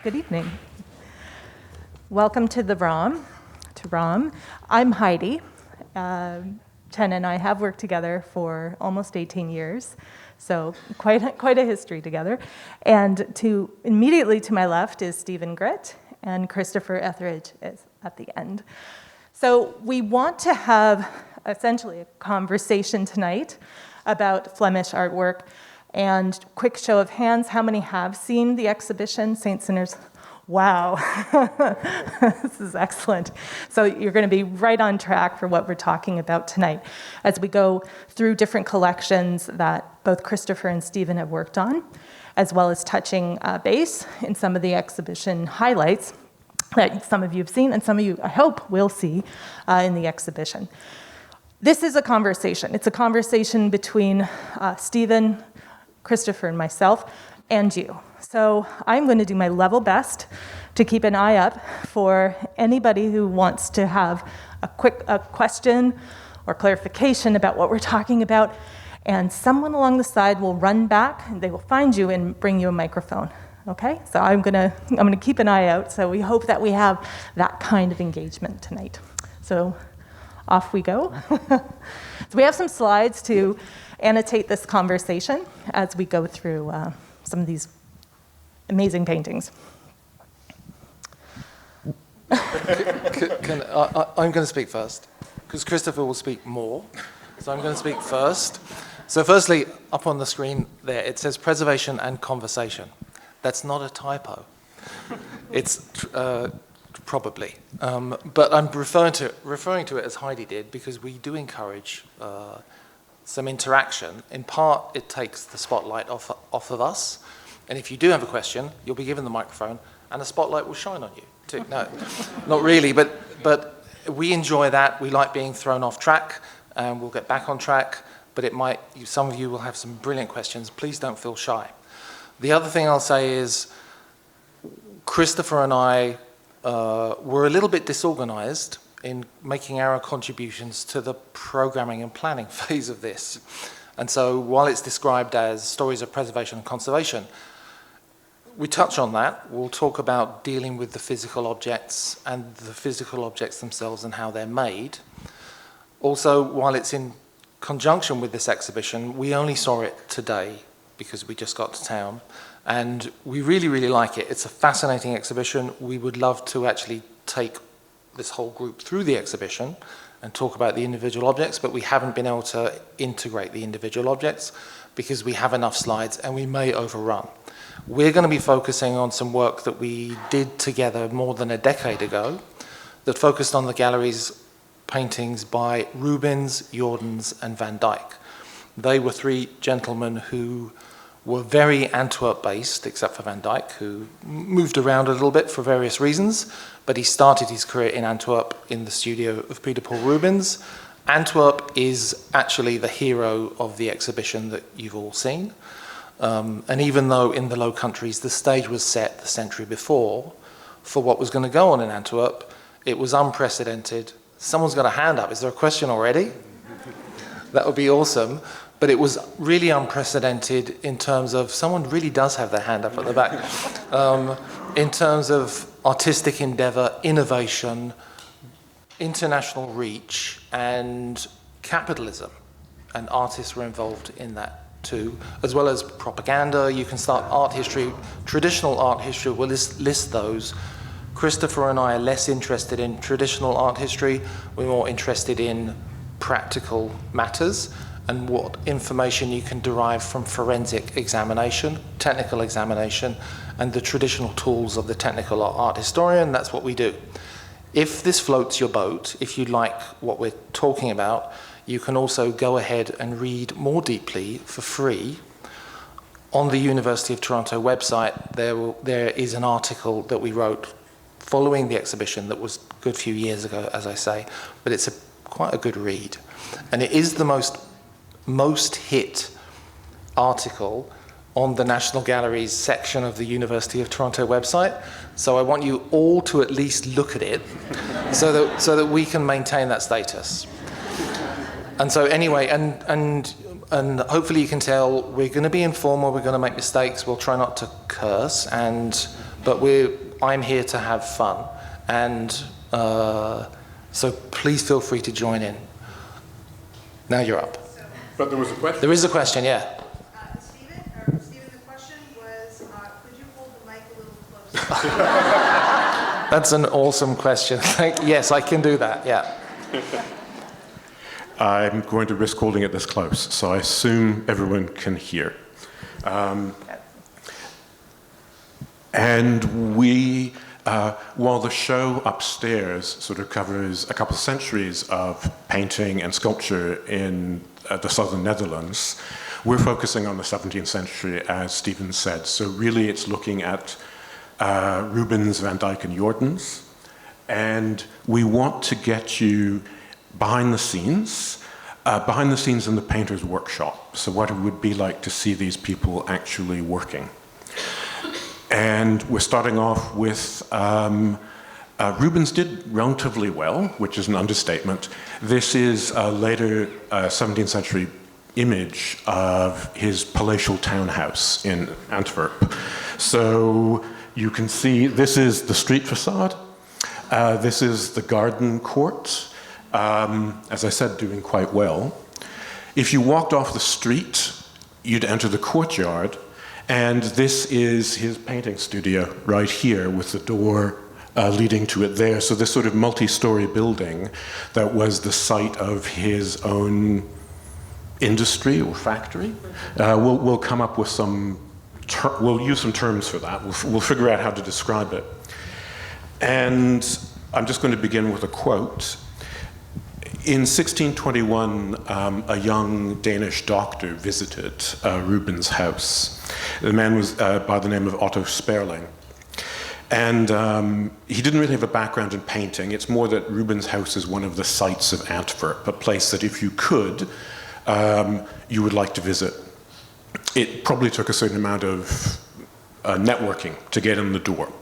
Good evening. Welcome to the ROM. I'm Heidi. Chen and I have worked together for almost 18 years, so quite a history together. And immediately to my left is Stephen Gritt, and Christopher Etheridge is at the end. So we want to have essentially a conversation tonight about Flemish artwork. And quick show of hands, how many have seen the exhibition, Saint Sinners? Wow, this is excellent. So you're going to be right on track for what we're talking about tonight as we go through different collections that both Christopher and Stephen have worked on, as well as touching base in some of the exhibition highlights that some of you have seen and some of you, I hope, will see in the exhibition. This is a conversation. It's a conversation between Stephen, Christopher, and myself, and you. So I'm going to do my level best to keep an eye up for anybody who wants to have a question or clarification about what we're talking about, and someone along the side will run back and they will find you and bring you a microphone. Okay? So I'm gonna keep an eye out. So we hope that we have that kind of engagement tonight. So off we go. So we have some slides to annotate this conversation as we go through some of these amazing paintings. I'm going to speak first, because Christopher will speak more. So I'm going to speak first. So firstly, up on the screen there, it says preservation and conversation. That's not a typo. It's probably. But I'm referring to it as Heidi did, because we do encourage some interaction. In part, it takes the spotlight off of us. And if you do have a question, you'll be given the microphone and the spotlight will shine on you too. No, not really, but we enjoy that. We like being thrown off track, and we'll get back on track, but some of you will have some brilliant questions. Please don't feel shy. The other thing I'll say is Christopher and I were a little bit disorganized in making our contributions to the programming and planning phase of this. And so while it's described as stories of preservation and conservation, we touch on that. We'll talk about dealing with the physical objects and the physical objects themselves and how they're made. Also, while it's in conjunction with this exhibition, we only saw it today because we just got to town, and we really, really like it. It's a fascinating exhibition. We would love to actually take this whole group through the exhibition and talk about the individual objects, but we haven't been able to integrate the individual objects because we have enough slides and we may overrun. We're going to be focusing on some work that we did together more than a decade ago that focused on the gallery's paintings by Rubens, Jordans, and Van Dyck. They were three gentlemen who were very Antwerp-based, except for Van Dyck, who moved around a little bit for various reasons, but he started his career in Antwerp in the studio of Peter Paul Rubens. Antwerp is actually the hero of the exhibition that you've all seen. And even though in the Low Countries the stage was set the century before for what was going to go on in Antwerp, it was unprecedented. Someone's got a hand up. Is there a question already? That would be awesome. But it was really unprecedented in terms of, someone really does have their hand up at the back, in terms of artistic endeavor, innovation, international reach, and capitalism. And artists were involved in that too, as well as propaganda. You can start art history, traditional art history, we'll list those. Christopher and I are less interested in traditional art history. We're more interested in practical matters and what information you can derive from forensic examination, technical examination, and the traditional tools of the technical art historian. That's what we do. If this floats your boat, if you like what we're talking about, you can also go ahead and read more deeply for free. On the University of Toronto website, there is an article that we wrote following the exhibition that was a good few years ago, as I say, but it's quite a good read. And it is the most hit article on the National Gallery's section of the University of Toronto website. So I want you all to at least look at it so that we can maintain that status. And so anyway, and hopefully you can tell we're going to be informal, we're going to make mistakes, we'll try not to curse, and but I'm here to have fun, and so please feel free to join in. Now you're up. But there was a question. There is a question, yeah. Stephen, the question was, could you hold the mic a little closer? That's an awesome question. Yes, I can do that, yeah. I'm going to risk holding it this close, so I assume everyone can hear. And we, while the show upstairs sort of covers a couple of centuries of painting and sculpture in the southern Netherlands, we're focusing on the 17th century, as Stephen said. So really it's looking at Rubens, Van Dyck, and Jordaens. And we want to get you behind the scenes in the painter's workshop. So what it would be like to see these people actually working. And we're starting off with, Rubens did relatively well, which is an understatement. This is a later 17th century image of his palatial townhouse in Antwerp. So you can see, this is the street facade. This is the garden court. As I said, doing quite well. If you walked off the street, you'd enter the courtyard, and this is his painting studio right here with the door leading to it there. So this sort of multi-story building that was the site of his own industry or factory. We'll come up with we'll use some terms for that. We'll figure out how to describe it. And I'm just going to begin with a quote. In 1621, a young Danish doctor visited Rubens' house. The man was by the name of Otto Sperling. And he didn't really have a background in painting. It's more that Rubens' house is one of the sights of Antwerp, a place that if you could, you would like to visit. It probably took a certain amount of networking to get in the door.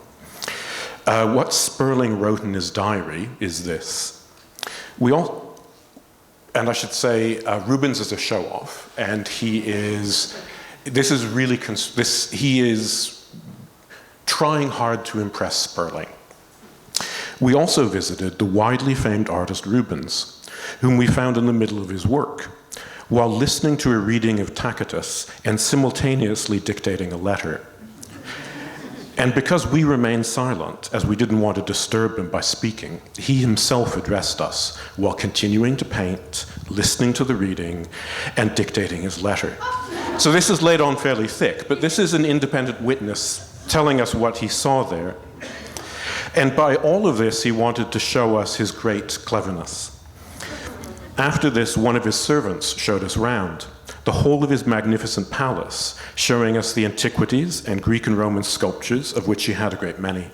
What Sperling wrote in his diary is this. And I should say, Rubens is a show-off, and he is trying hard to impress Sperling. We also visited the widely famed artist Rubens, whom we found in the middle of his work, while listening to a reading of Tacitus and simultaneously dictating a letter. And because we remained silent, as we didn't want to disturb him by speaking, he himself addressed us while continuing to paint, listening to the reading, and dictating his letter. So this is laid on fairly thick, but this is an independent witness telling us what he saw there. And by all of this, he wanted to show us his great cleverness. After this, one of his servants showed us round the whole of his magnificent palace, showing us the antiquities and Greek and Roman sculptures, of which he had a great many.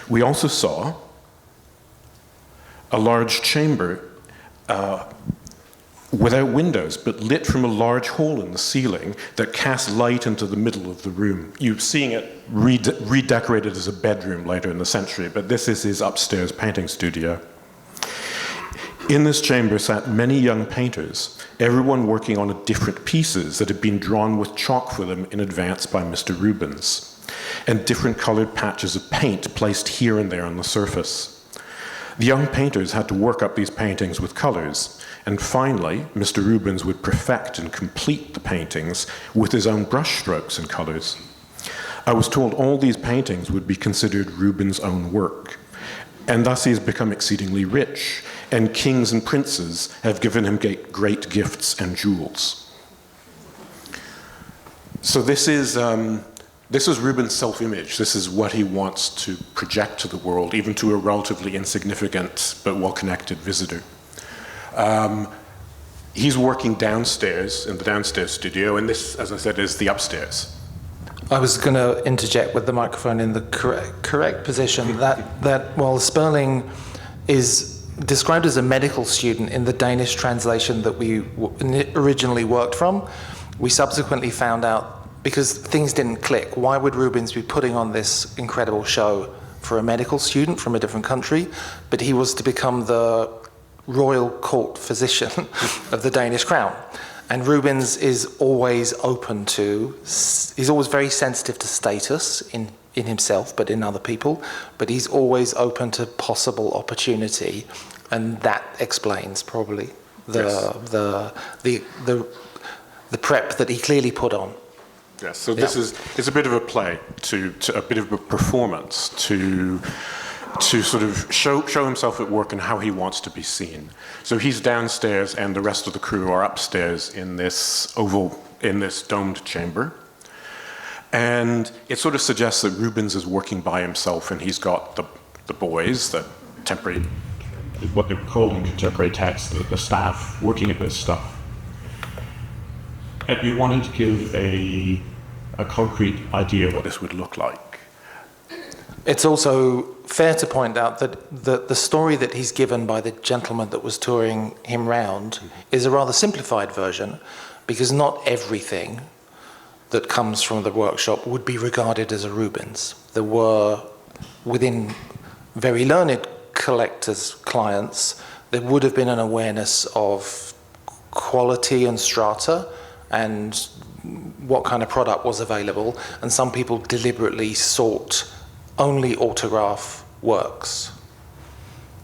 We also saw a large chamber without windows, but lit from a large hole in the ceiling that cast light into the middle of the room. You're seeing it redecorated as a bedroom later in the century, but this is his upstairs painting studio. In this chamber sat many young painters, everyone working on different pieces that had been drawn with chalk for them in advance by Mr. Rubens, and different colored patches of paint placed here and there on the surface. The young painters had to work up these paintings with colors, and finally, Mr. Rubens would perfect and complete the paintings with his own brush strokes and colors. I was told all these paintings would be considered Rubens' own work, and thus he has become exceedingly rich, and kings and princes have given him great gifts and jewels. So this is Rubens' self-image. This is what he wants to project to the world, even to a relatively insignificant but well-connected visitor. He's working downstairs in the downstairs studio, and this, as I said, is the upstairs. I was going to interject with the microphone in the correct position that while Sperling is described as a medical student in the Danish translation that we originally worked from, we subsequently found out, because things didn't click, why would Rubens be putting on this incredible show for a medical student from a different country? But he was to become the royal court physician of the Danish crown. And Rubens is always he's always very sensitive to status in in himself, but in other people. But he's always open to possible opportunity, and that explains probably the prep that he clearly put on. Yes, so this is a bit of a play, to a bit of a performance, to sort of show himself at work and how he wants to be seen. So he's downstairs and the rest of the crew are upstairs in this domed chamber. And it sort of suggests that Rubens is working by himself, and he's got the boys, the temporary, what they're called in contemporary text, the staff, working at this stuff. And we wanted to give a concrete idea of what this would look like. It's also fair to point out that the story that he's given by the gentleman that was touring him round is a rather simplified version, because not everything that comes from the workshop would be regarded as a Rubens. There were, within very learned collectors' clients, there would have been an awareness of quality and strata and what kind of product was available, and some people deliberately sought only autograph works.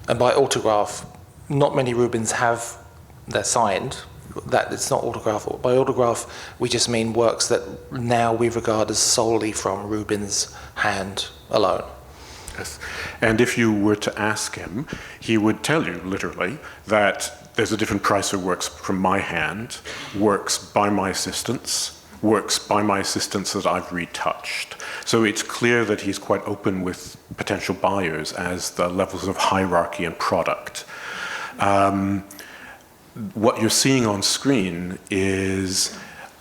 And by autograph, not many Rubens they're signed, that it's not autograph. By autograph, we just mean works that now we regard as solely from Rubens' hand alone. Yes. And if you were to ask him, he would tell you literally that there's a different price for works from my hand, works by my assistants that I've retouched. So it's clear that he's quite open with potential buyers as the levels of hierarchy and product. What you're seeing on screen is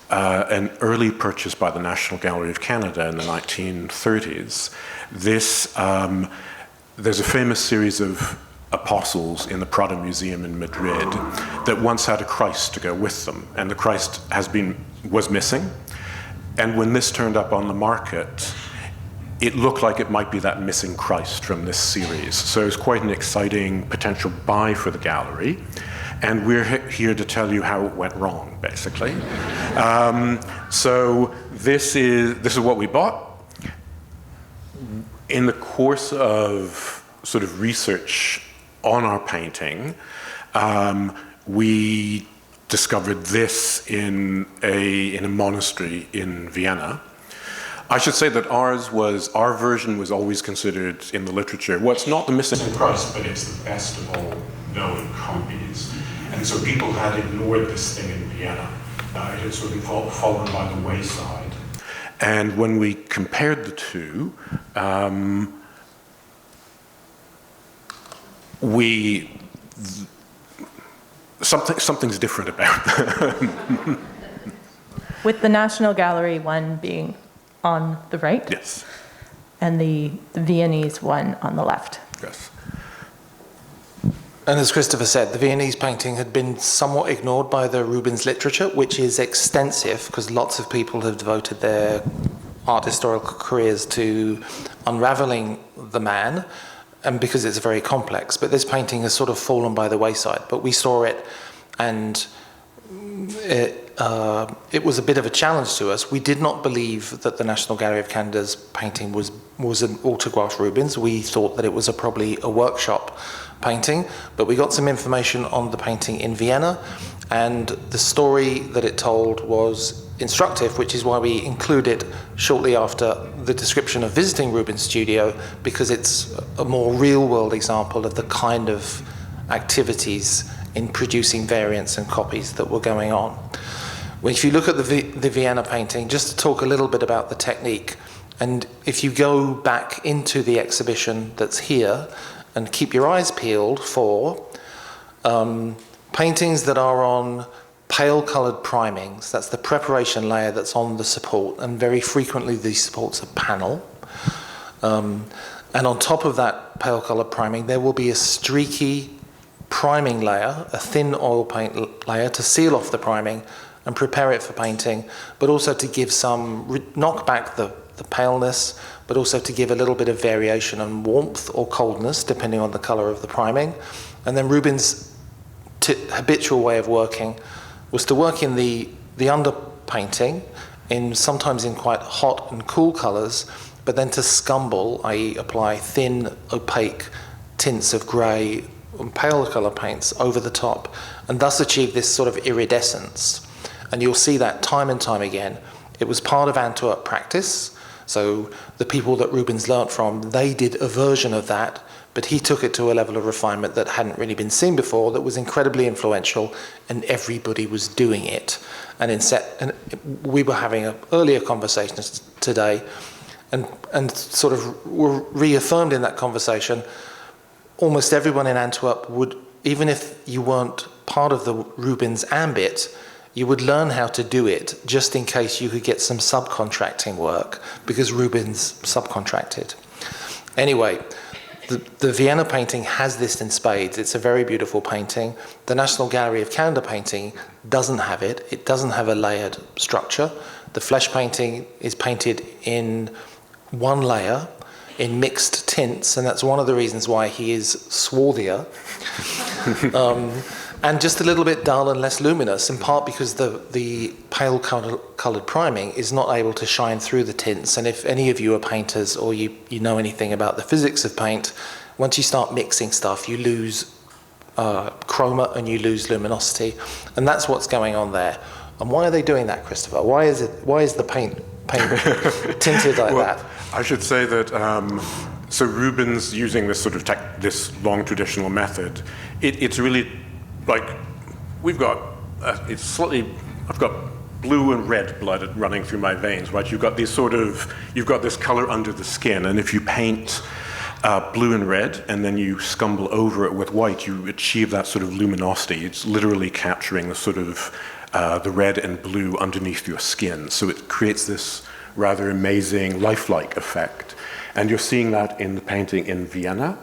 an early purchase by the National Gallery of Canada in the 1930s. There's a famous series of apostles in the Prado Museum in Madrid that once had a Christ to go with them, and the Christ was missing. And when this turned up on the market, it looked like it might be that missing Christ from this series. So it's quite an exciting potential buy for the gallery. And we're here to tell you how it went wrong, basically. So this is what we bought. In the course of sort of research on our painting, we discovered this in a monastery in Vienna. I should say that our version was always considered in the literature, well, it's not the missing Christ, but it's the best of all known copies. And so people had ignored this thing in Vienna. It had sort of fallen by the wayside. And when we compared the two, something's different about them. With the National Gallery one being on the right? Yes. And the Viennese one on the left? Yes. And as Christopher said, the Viennese painting had been somewhat ignored by the Rubens literature, which is extensive because lots of people have devoted their art historical careers to unraveling the man, and because it's very complex. But this painting has sort of fallen by the wayside. But we saw it, and it was a bit of a challenge to us. We did not believe that the National Gallery of Canada's painting was an autograph Rubens. We thought that it was probably a workshop painting, but we got some information on the painting in Vienna, and the story that it told was instructive, which is why we include it shortly after the description of visiting Rubens' studio, because it's a more real-world example of the kind of activities in producing variants and copies that were going on. Well, if you look at the Vienna painting, just to talk a little bit about the technique, and if you go back into the exhibition that's here, and keep your eyes peeled for paintings that are on pale coloured primings. That's the preparation layer that's on the support, and very frequently these supports are panel. And on top of that pale coloured priming, there will be a streaky priming layer, a thin oil paint layer to seal off the priming and prepare it for painting, but also to give knock back the paleness, but also to give a little bit of variation and warmth or coldness, depending on the colour of the priming. And then Rubens' habitual way of working was to work in the underpainting, sometimes in quite hot and cool colours, but then to scumble, i.e. apply thin, opaque tints of grey and pale colour paints over the top, and thus achieve this sort of iridescence. And you'll see that time and time again. It was part of Antwerp practice, so the people that Rubens learnt from, they did a version of that, but he took it to a level of refinement that hadn't really been seen before, that was incredibly influential, and everybody was doing it. And we were having an earlier conversation today, and sort of were reaffirmed in that conversation. Almost everyone in Antwerp would, even if you weren't part of the Rubens ambit, you would learn how to do it just in case you could get some subcontracting work, because Rubens subcontracted. Anyway, the Vienna painting has this in spades. It's a very beautiful painting. The National Gallery of Canada painting doesn't have it. It doesn't have a layered structure. The Flesch painting is painted in one layer, in mixed tints, and that's one of the reasons why he is swarthier. And just a little bit dull and less luminous, in part because the pale coloured priming is not able to shine through the tints. And if any of you are painters, or you know anything about the physics of paint, once you start mixing stuff, you lose chroma and you lose luminosity. And that's what's going on there. And why are they doing that, Christopher? Why is the paint tinted like that? I should say that so Rubens, using this sort of this long traditional method, it's really like we've got I've got blue and red blood running through my veins, right? You've got this color under the skin, and if you paint blue and red and then you scumble over it with white, you achieve that sort of luminosity. It's literally capturing the sort of the red and blue underneath your skin. So it creates this rather amazing lifelike effect. And you're seeing that in the painting in Vienna,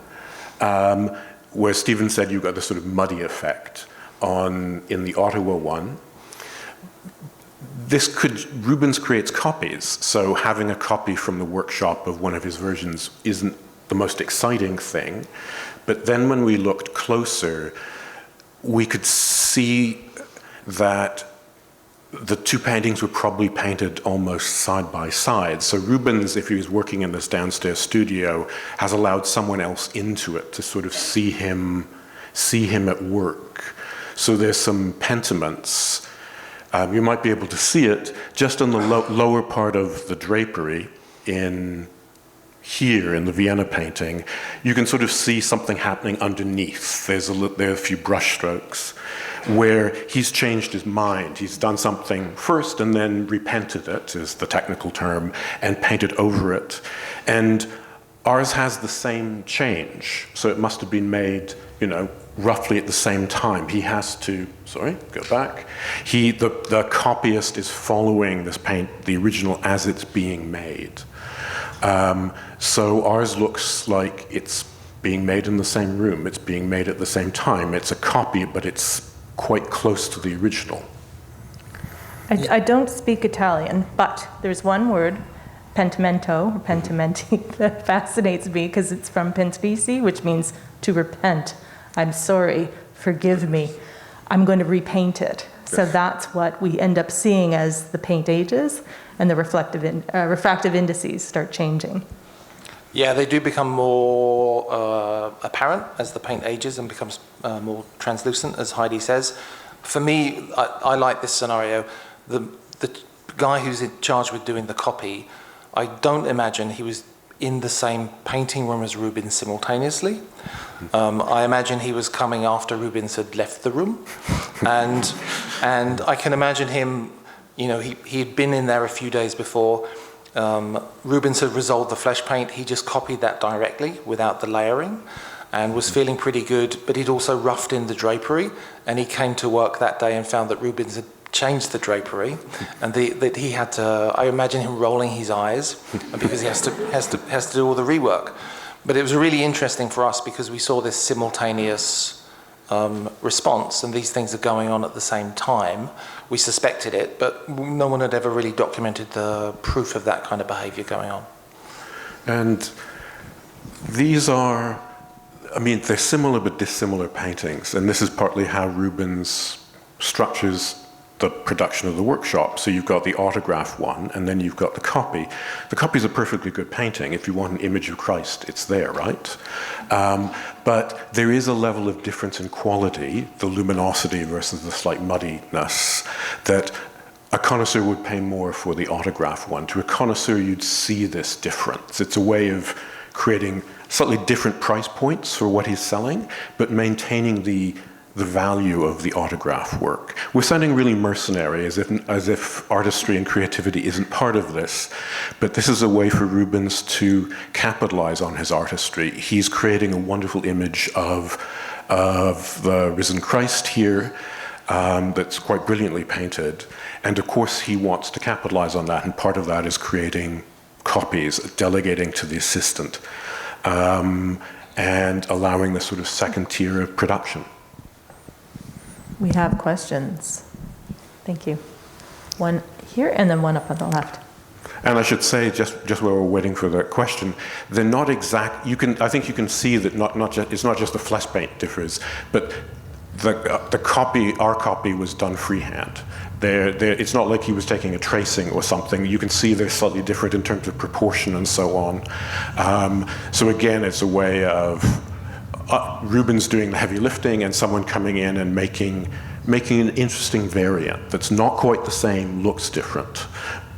where Stephen said you got this sort of muddy effect in the Ottawa one. Rubens creates copies, so having a copy from the workshop of one of his versions isn't the most exciting thing. But then when we looked closer, we could see that the two paintings were probably painted almost side by side. So Rubens, if he was working in this downstairs studio, has allowed someone else into it to sort of see him at work. So there's some pentiments. You might be able to see it just on the lower part of the drapery here in the Vienna painting. You can sort of see something happening underneath. There are a few brush strokes where he's changed his mind. He's done something first and then repented it, is the technical term, and painted over it. And ours has the same change, so it must have been made, roughly at the same time. He has to, go back. The copyist is following this paint, the original, as it's being made. So ours looks like it's being made in the same room. It's being made at the same time. It's a copy, but it's quite close to the original. I don't speak Italian, but there's one word, pentimento, or pentimenti, that fascinates me because it's from penspici, which means to repent. I'm sorry, forgive me. I'm going to repaint it. So that's what we end up seeing as the paint ages and the refractive indices start changing. Yeah, they do become more apparent as the paint ages and becomes more translucent, as Heidi says. For me, I like this scenario. The guy who's in charge with doing the copy, I don't imagine he was in the same painting room as Rubens simultaneously. I imagine he was coming after Rubens had left the room. And I can imagine him, he'd been in there a few days before. Rubens had resolved the Flesch paint. He just copied that directly without the layering and was feeling pretty good, but he'd also roughed in the drapery, and he came to work that day and found that Rubens had changed the drapery, and that he had to, I imagine him rolling his eyes because he has to do all the rework. But it was really interesting for us because we saw this simultaneous response, and these things are going on at the same time. We suspected it, but no one had ever really documented the proof of that kind of behavior going on. And these are, they're similar but dissimilar paintings, and this is partly how Rubens structures the production of the workshop. So you've got the autograph one, and then you've got the copy. The copy is a perfectly good painting. If you want an image of Christ, it's there, right? But there is a level of difference in quality, the luminosity versus the slight muddiness, that a connoisseur would pay more for the autograph one. To a connoisseur, you'd see this difference. It's a way of creating slightly different price points for what he's selling, but maintaining the value of the autograph work. We're sounding really mercenary, as if artistry and creativity isn't part of this, but this is a way for Rubens to capitalize on his artistry. He's creating a wonderful image of the risen Christ here that's quite brilliantly painted, and of course he wants to capitalize on that, and part of that is creating copies, delegating to the assistant, and allowing this sort of second tier of production. We have questions. Thank you. One here and then one up on the left. And I should say, just while we're waiting for the question, they're not exact. I think you can see that it's not just the flesh paint differs, but the copy, our copy, was done freehand. It's not like he was taking a tracing or something. You can see they're slightly different in terms of proportion and so on. So again, it's a way of Rubens doing the heavy lifting and someone coming in and making an interesting variant that's not quite the same, looks different,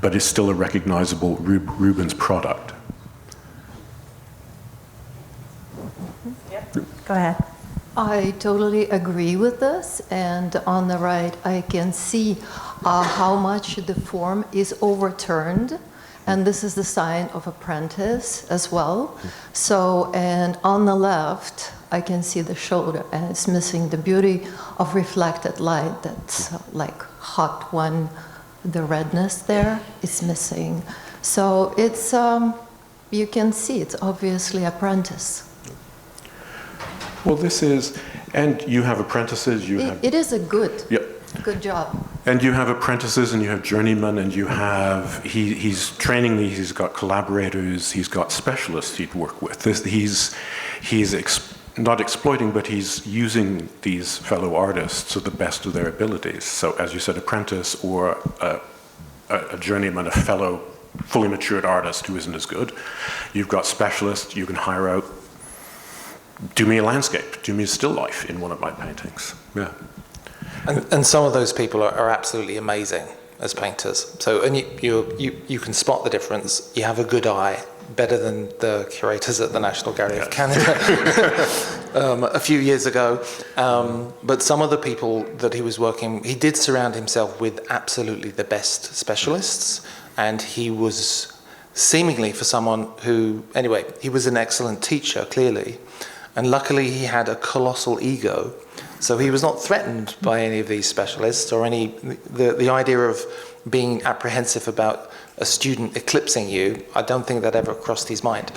but is still a recognizable Rubens product. Go ahead. I totally agree with this, and on the right I can see how much the form is overturned, and this is the sign of apprentice as well. So, and on the left I can see the shoulder, and it's missing the beauty of reflected light that's like hot one, the redness there is missing. So it's, you can see it's obviously apprentice. Well, this is, and you have apprentices, It is a good, yep. good job. And you have apprentices, and you have journeymen, and you have, he's training these, he's got collaborators, he's got specialists he'd work with. He's not exploiting, but he's using these fellow artists to the best of their abilities. So as you said, apprentice or a journeyman, a fellow fully matured artist who isn't as good. You've got specialists you can hire out. Do me a landscape, do me a still life in one of my paintings. Yeah. And some of those people are absolutely amazing as painters. So, and you can spot the difference. You have a good eye, better than the curators at the National Gallery of Canada a few years ago. But some of the people that he was working, he did surround himself with absolutely the best specialists, and he was seemingly, for someone who, anyway, he was an excellent teacher, clearly, and luckily he had a colossal ego. So he was not threatened by any of these specialists or the idea of being apprehensive about a student eclipsing you. I don't think that ever crossed his mind.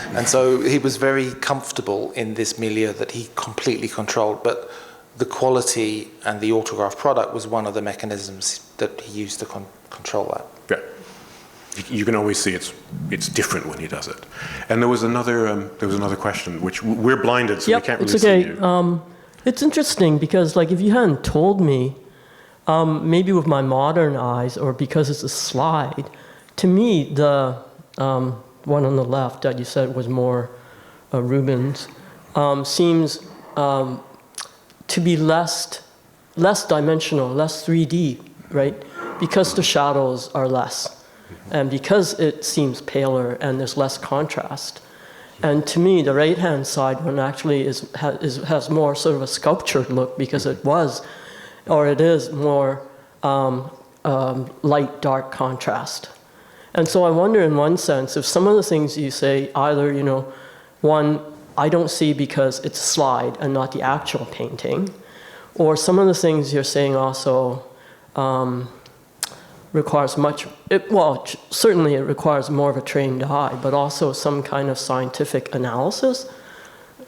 And so he was very comfortable in this milieu that he completely controlled. But the quality and the autograph product was one of the mechanisms that he used to control that. Yeah. You can always see it's different when he does it. And there was another question, which we're blinded, so we can't really see you. It's interesting because, like, if you hadn't told me, maybe with my modern eyes or because it's a slide, to me, the one on the left that you said was more Rubens seems to be less dimensional, less 3D, right? Because the shadows are less, and because it seems paler and there's less contrast. And to me, the right-hand side one actually has more sort of a sculptured look because it is more light-dark contrast. And so I wonder, in one sense, if some of the things you say, either, one, I don't see because it's a slide and not the actual painting, or some of the things you're saying also requires certainly it requires more of a trained eye, but also some kind of scientific analysis.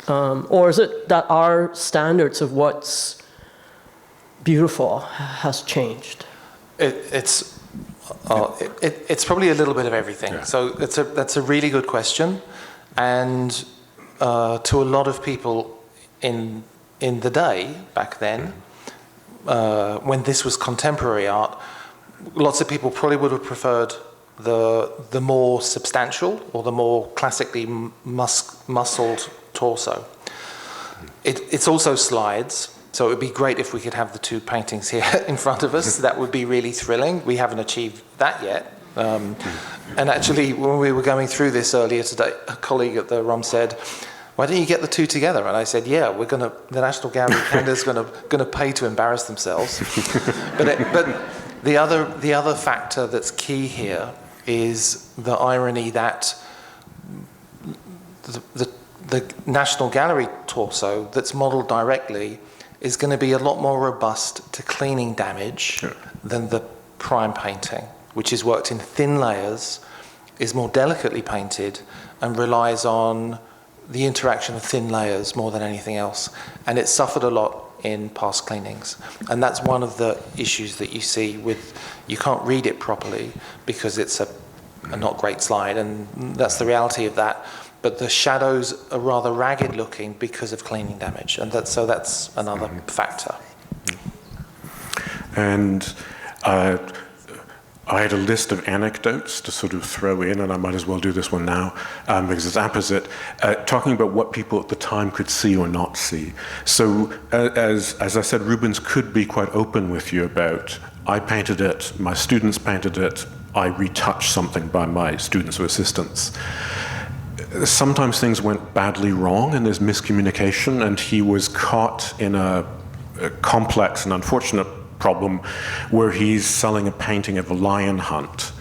Or is it that our standards of what's beautiful has changed? It's probably a little bit of everything. Yeah. So that's a really good question, and to a lot of people in the day back then, when this was contemporary art, lots of people probably would have preferred the more substantial or the more classically muscled torso. It's also slides, so it would be great if we could have the two paintings here in front of us. That would be really thrilling. We haven't achieved that yet. And actually, when we were going through this earlier today, a colleague at the ROM said, "Why don't you get the two together?" And I said, "Yeah, the National Gallery of Canada's going to pay to embarrass themselves." But the other factor that's key here is the irony that the National Gallery torso that's modelled directly is going to be a lot more robust to cleaning damage than the prime painting, which is worked in thin layers, is more delicately painted, and relies on the interaction of thin layers more than anything else. And it suffered a lot in past cleanings. And that's one of the issues that you see with, you can't read it properly because it's a not great slide, and that's the reality of that. But the shadows are rather ragged looking because of cleaning damage, and so that's another factor. And I had a list of anecdotes to sort of throw in, and I might as well do this one now, because it's opposite, talking about what people at the time could see or not see. So, as I said, Rubens could be quite open with you about, I painted it, my students painted it, I retouched something by my students or assistants. Sometimes things went badly wrong and there's miscommunication, and he was caught in a complex and unfortunate problem where he's selling a painting of a lion hunt,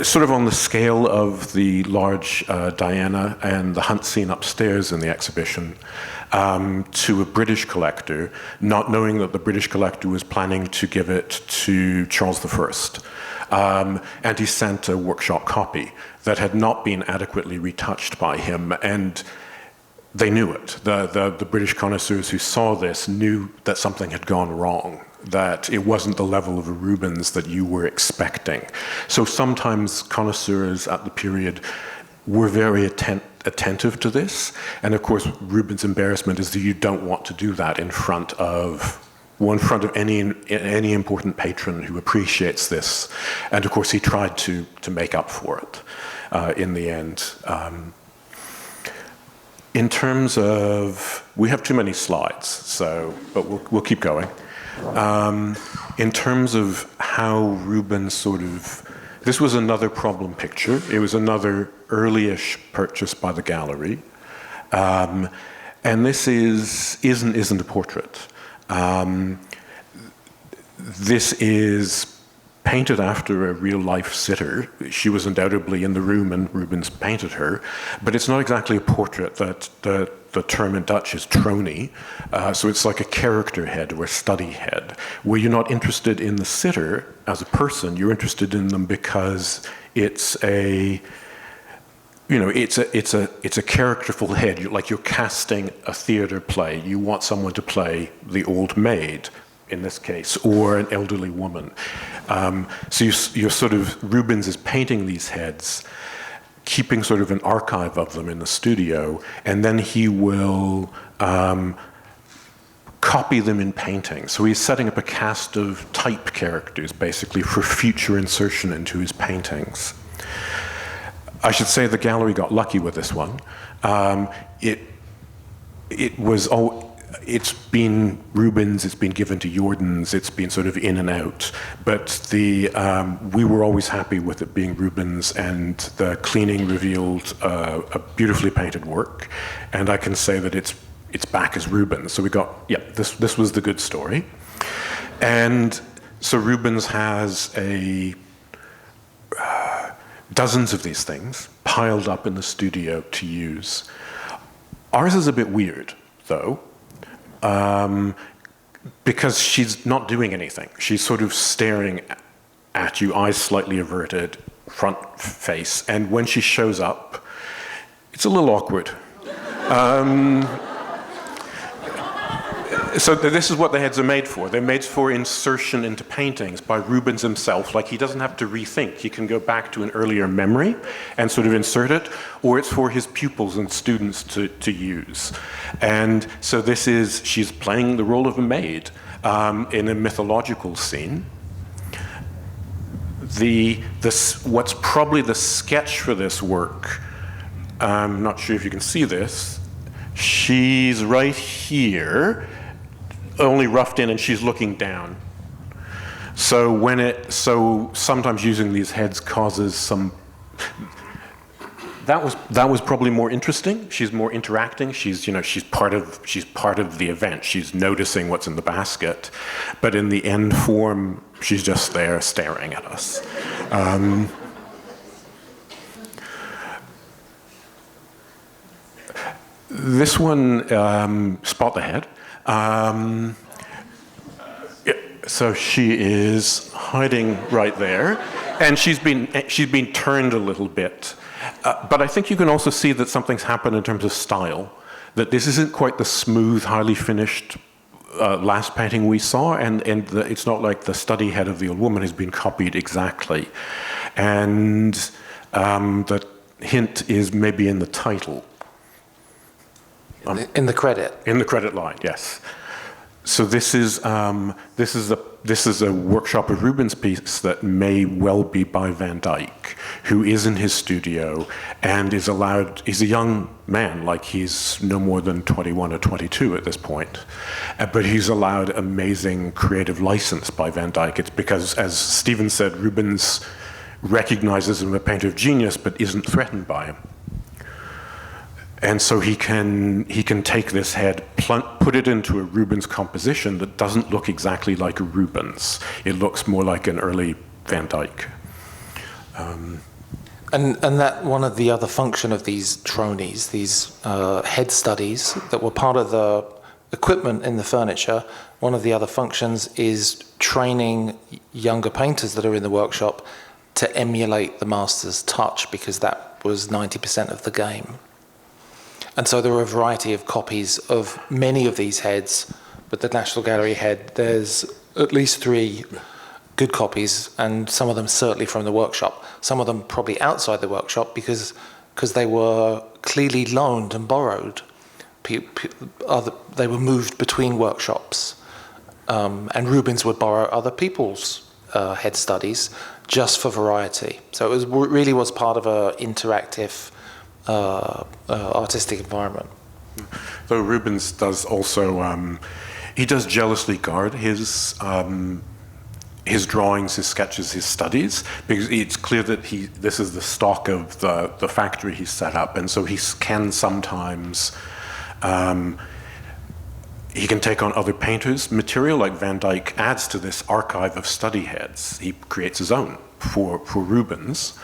sort of on the scale of the large Diana and the hunt scene upstairs in the exhibition, to a British collector, not knowing that the British collector was planning to give it to Charles I. And he sent a workshop copy that had not been adequately retouched by him, and they knew it. The British connoisseurs who saw this knew that something had gone wrong, that it wasn't the level of a Rubens that you were expecting. So sometimes connoisseurs at the period were very attentive to this, and of course Rubens' embarrassment is that you don't want to do that in front of any important patron who appreciates this. And of course he tried to make up for it in the end. In terms of, we have too many slides, but we'll keep going. In terms of how Rubens sort of, this was another problem picture. It was another early-ish purchase by the gallery. And this isn't a portrait. This is painted after a real-life sitter. She was undoubtedly in the room and Rubens painted her, but it's not exactly a portrait. That the term in Dutch is tronie, so it's like a character head or a study head, where you're not interested in the sitter as a person, you're interested in them because it's a characterful head. You're casting a theater play. You want someone to play the old maid, in this case, or an elderly woman. So you're sort of, Rubens is painting these heads, keeping sort of an archive of them in the studio, and then he will copy them in painting. So he's setting up a cast of type characters, basically, for future insertion into his paintings. I should say the gallery got lucky with this one. It's been Rubens, it's been given to Jordans, it's been sort of in and out. But we were always happy with it being Rubens, and the cleaning revealed a beautifully painted work. And I can say that it's back as Rubens. So we got, this was the good story. And so Rubens has dozens of these things piled up in the studio to use. Ours is a bit weird, though. Because she's not doing anything. She's sort of staring at you, eyes slightly averted, front face, and when she shows up, it's a little awkward. So this is what the heads are made for. They're made for insertion into paintings by Rubens himself. Like, he doesn't have to rethink. He can go back to an earlier memory and sort of insert it, or it's for his pupils and students to use. And so she's playing the role of a maid in a mythological scene. What's probably the sketch for this work, I'm not sure if you can see this, she's right here, only roughed in, and she's looking down. So sometimes using these heads causes some. That was probably more interesting. She's more interacting. She's part of the event. She's noticing what's in the basket, but in the end form, she's just there staring at us. This one, spot the head. So she is hiding right there, and she's been turned a little bit. But I think you can also see that something's happened in terms of style. That this isn't quite the smooth, highly finished last painting we saw, and it's not like the study head of the old woman has been copied exactly. And the hint is maybe in the title. In the credit. In the credit line, yes. So this is a workshop of Rubens' piece that may well be by Van Dyck, who is in his studio and he's a young man, like he's no more than 21 or 22 at this point, but he's allowed amazing creative license by Van Dyck. It's because, as Stephen said, Rubens recognizes him as a painter of genius but isn't threatened by him. And so he can take this head, put it into a Rubens composition that doesn't look exactly like a Rubens. It looks more like an early Van Dyck. And that one of the other function of these tronies, these head studies that were part of the equipment in the furniture, one of the other functions is training younger painters that are in the workshop to emulate the master's touch, because that was 90% of the game. And so there are a variety of copies of many of these heads, but the National Gallery head, there's at least 3 good copies, and some of them certainly from the workshop. Some of them probably outside the workshop because they were clearly loaned and borrowed. They were moved between workshops. And Rubens would borrow other people's head studies just for variety. So it really was part of an interactive artistic environment. Though Rubens does also, he does jealously guard his drawings, his sketches, his studies, because it's clear that this is the stock of the factory he's set up, and so he can sometimes, he can take on other painters' material, like Van Dyck adds to this archive of study heads. He creates his own for Rubens.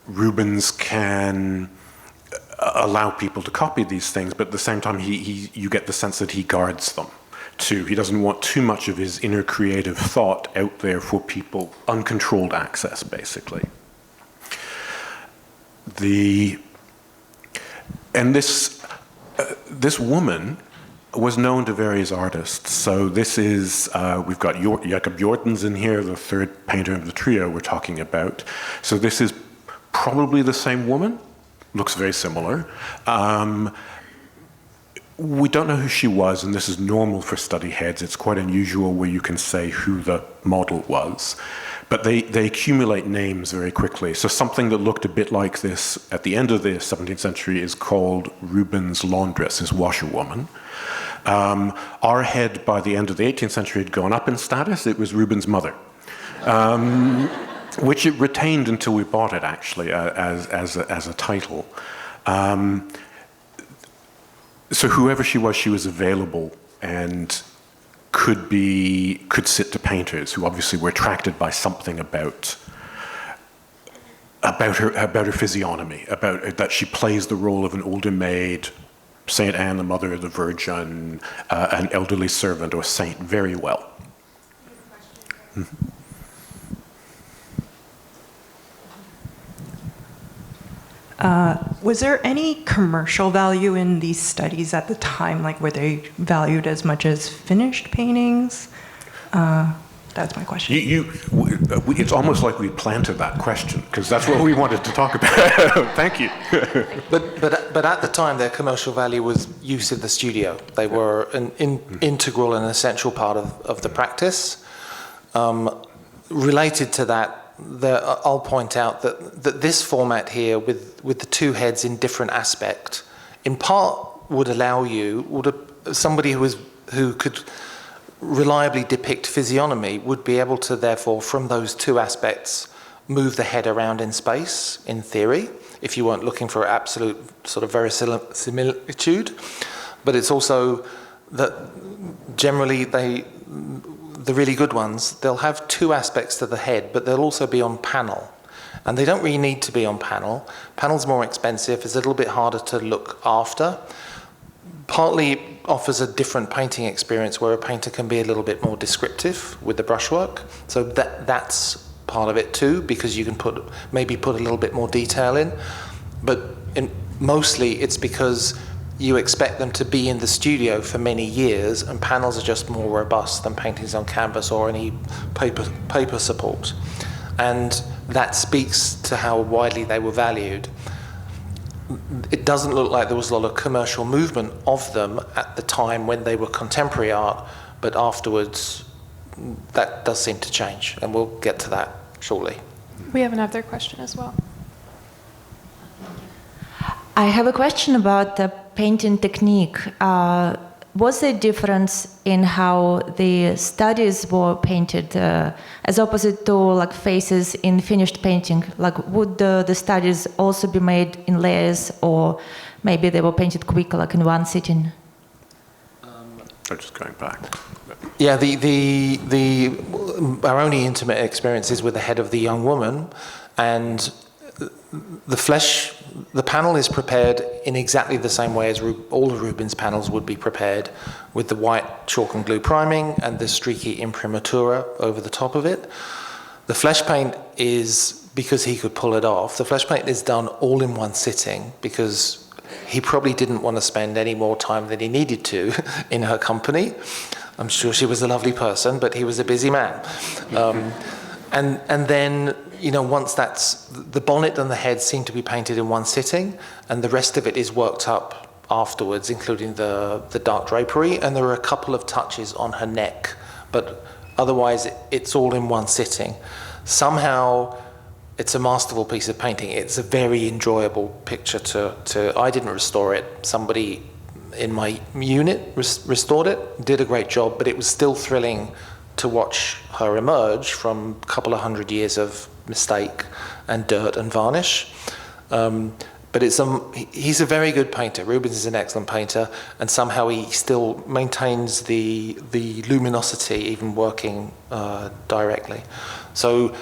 Rubens can allow people to copy these things, but at the same time, you get the sense that he guards them too. He doesn't want too much of his inner creative thought out there for people, uncontrolled access, basically. This woman was known to various artists. So this is, we've got Jacob Jortens in here, the third painter of the trio we're talking about. So this is probably the same woman, looks very similar. We don't know who she was, and this is normal for study heads. It's quite unusual where you can say who the model was. But they accumulate names very quickly. So something that looked a bit like this at the end of the 17th century is called Rubens' laundress, his washerwoman. Our head by the end of the 18th century had gone up in status. It was Rubens' mother. Which it retained until we bought it, actually, as a title. So whoever she was available and could sit to painters who obviously were attracted by something about her physiognomy, about that she plays the role of an older maid, Saint Anne, the mother of the Virgin, an elderly servant or saint, very well. Mm-hmm. Was there any commercial value in these studies at the time? Like, were they valued as much as finished paintings? That's my question. It's almost like we planted that question, because that's what we wanted to talk about. Thank you. But at the time, their commercial value was use in the studio. They were an integral and essential part of the practice. Related to that, I'll point out that this format here, with the two heads in different aspect, in part would allow somebody who could reliably depict physiognomy would be able to, therefore, from those two aspects, move the head around in space, in theory, if you weren't looking for absolute sort of verisimilitude. But it's also that generally the really good ones, they'll have two aspects to the head, but they'll also be on panel. And they don't really need to be on panel. Panel's more expensive, it's a little bit harder to look after. Partly offers a different painting experience where a painter can be a little bit more descriptive with the brushwork. So that's part of it too, because you can maybe put a little bit more detail in. But mostly it's because you expect them to be in the studio for many years, and panels are just more robust than paintings on canvas or any paper support. And that speaks to how widely they were valued. It doesn't look like there was a lot of commercial movement of them at the time when they were contemporary art, but afterwards that does seem to change, and we'll get to that shortly. We have another question as well. I have a question about the painting technique. Was there a difference in how the studies were painted as opposite to like faces in finished painting? Like, would the studies also be made in layers, or maybe they were painted quicker, like in one sitting? I'm just going back. Yeah, our only intimate experience is with the head of the young woman, and the panel is prepared in exactly the same way as all of Rubens' panels would be prepared, with the white chalk and glue priming and the streaky imprimatura over the top of it. The flesh paint is, because he could pull it off, the flesh paint is done all in one sitting, because he probably didn't want to spend any more time than he needed to in her company. I'm sure she was a lovely person, but he was a busy man. And then, once the bonnet and the head seem to be painted in one sitting, and the rest of it is worked up afterwards, including the dark drapery, and there are a couple of touches on her neck, but otherwise it's all in one sitting. Somehow it's a masterful piece of painting. It's a very enjoyable picture I didn't restore it. Somebody in my unit restored it, did a great job, but it was still thrilling to watch her emerge from a couple of 100 years of mistake and dirt and varnish. But he's a very good painter. Rubens is an excellent painter, and somehow he still maintains the luminosity, even working directly. So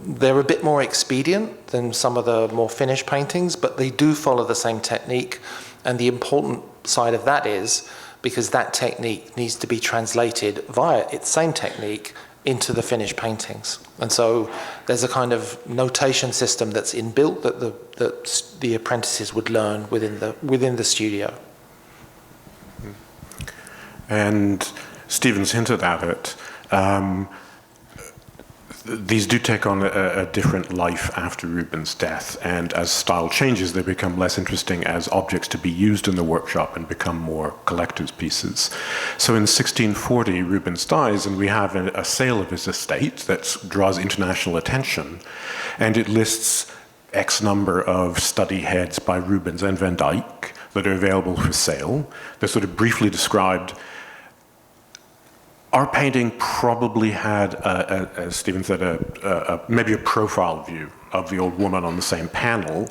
they're a bit more expedient than some of the more finished paintings, but they do follow the same technique. And the important side of that is because that technique needs to be translated via its same technique into the finished paintings. And so there's a kind of notation system that's inbuilt that the apprentices would learn within the studio. And Stephen's hinted at it. These do take on a different life after Rubens' death, and as style changes, they become less interesting as objects to be used in the workshop and become more collector's pieces. So in 1640, Rubens dies, and we have a sale of his estate that draws international attention, and it lists X number of study heads by Rubens and Van Dyck that are available for sale. They're sort of briefly described. Our painting probably had, as Stephen said, maybe a profile view of the old woman on the same panel,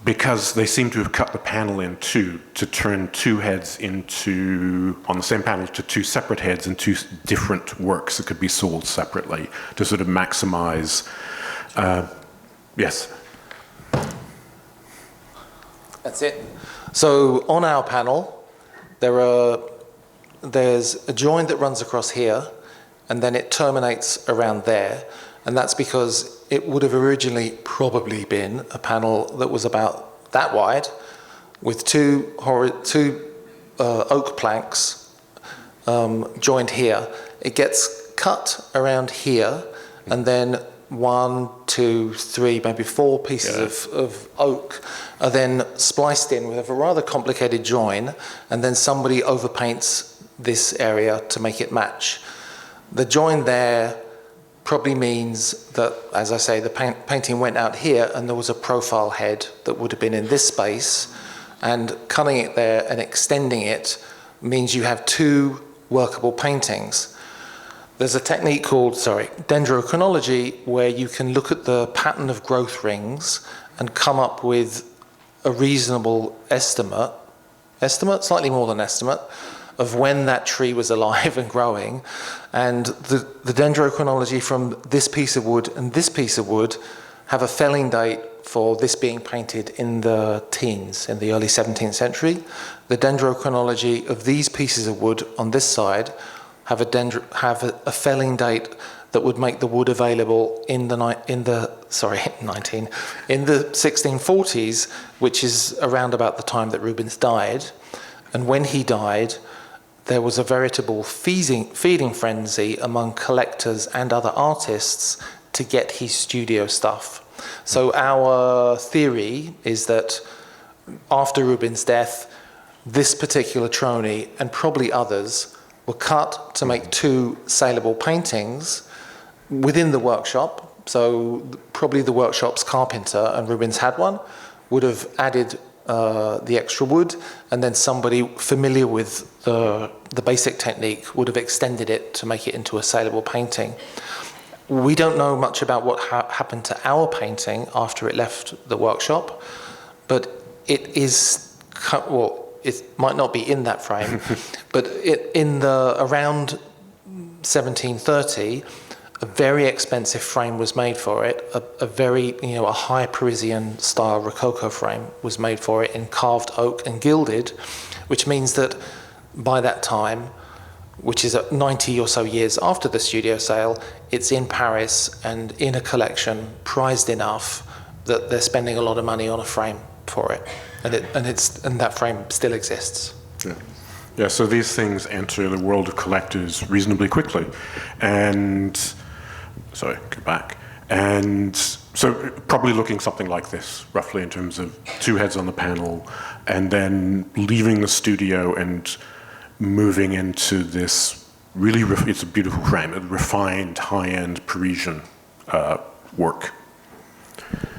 because they seem to have cut the panel in two to turn two heads on the same panel to two separate heads in two different works that could be sold separately to sort of maximize. Yes? That's it. So on our panel, there's a join that runs across here, and then it terminates around there. And that's because it would have originally probably been a panel that was about that wide, with two oak planks joined here. It gets cut around here, and then 1, 2, 3, maybe 4 pieces of oak are then spliced in with a rather complicated join, and then somebody overpaints this area to make it match. The join there probably means that, as I say, the painting went out here and there was a profile head that would have been in this space, and cutting it there and extending it means you have 2 workable paintings. There's a technique called, dendrochronology, where you can look at the pattern of growth rings and come up with a reasonable estimate, slightly more than estimate, of when that tree was alive and growing. And the dendrochronology from this piece of wood and this piece of wood have a felling date for this being painted in the teens, in the early 17th century. The dendrochronology of these pieces of wood on this side have a felling date that would make the wood available in the 1640s, which is around about the time that Rubens died. And when he died, there was a veritable feeding frenzy among collectors and other artists to get his studio stuff. So our theory is that after Rubens' death, this particular trony, and probably others, were cut to make 2 saleable paintings within the workshop. So probably the workshop's carpenter, and Rubens had one, would have added the extra wood, and then somebody familiar with the basic technique would have extended it to make it into a saleable painting. We don't know much about what happened to our painting after it left the workshop, but it is, well, it might not be in that frame, but around 1730, a very expensive frame was made for it. A high Parisian style Rococo frame was made for it in carved oak and gilded, which means that by that time, which is 90 or so years after the studio sale, it's in Paris and in a collection, prized enough that they're spending a lot of money on a frame for it, and that frame still exists. Yeah, so these things enter the world of collectors reasonably quickly, and so probably looking something like this, roughly, in terms of 2 heads on the panel, and then leaving the studio and moving into this really, it's a beautiful frame, a refined, high-end Parisian work.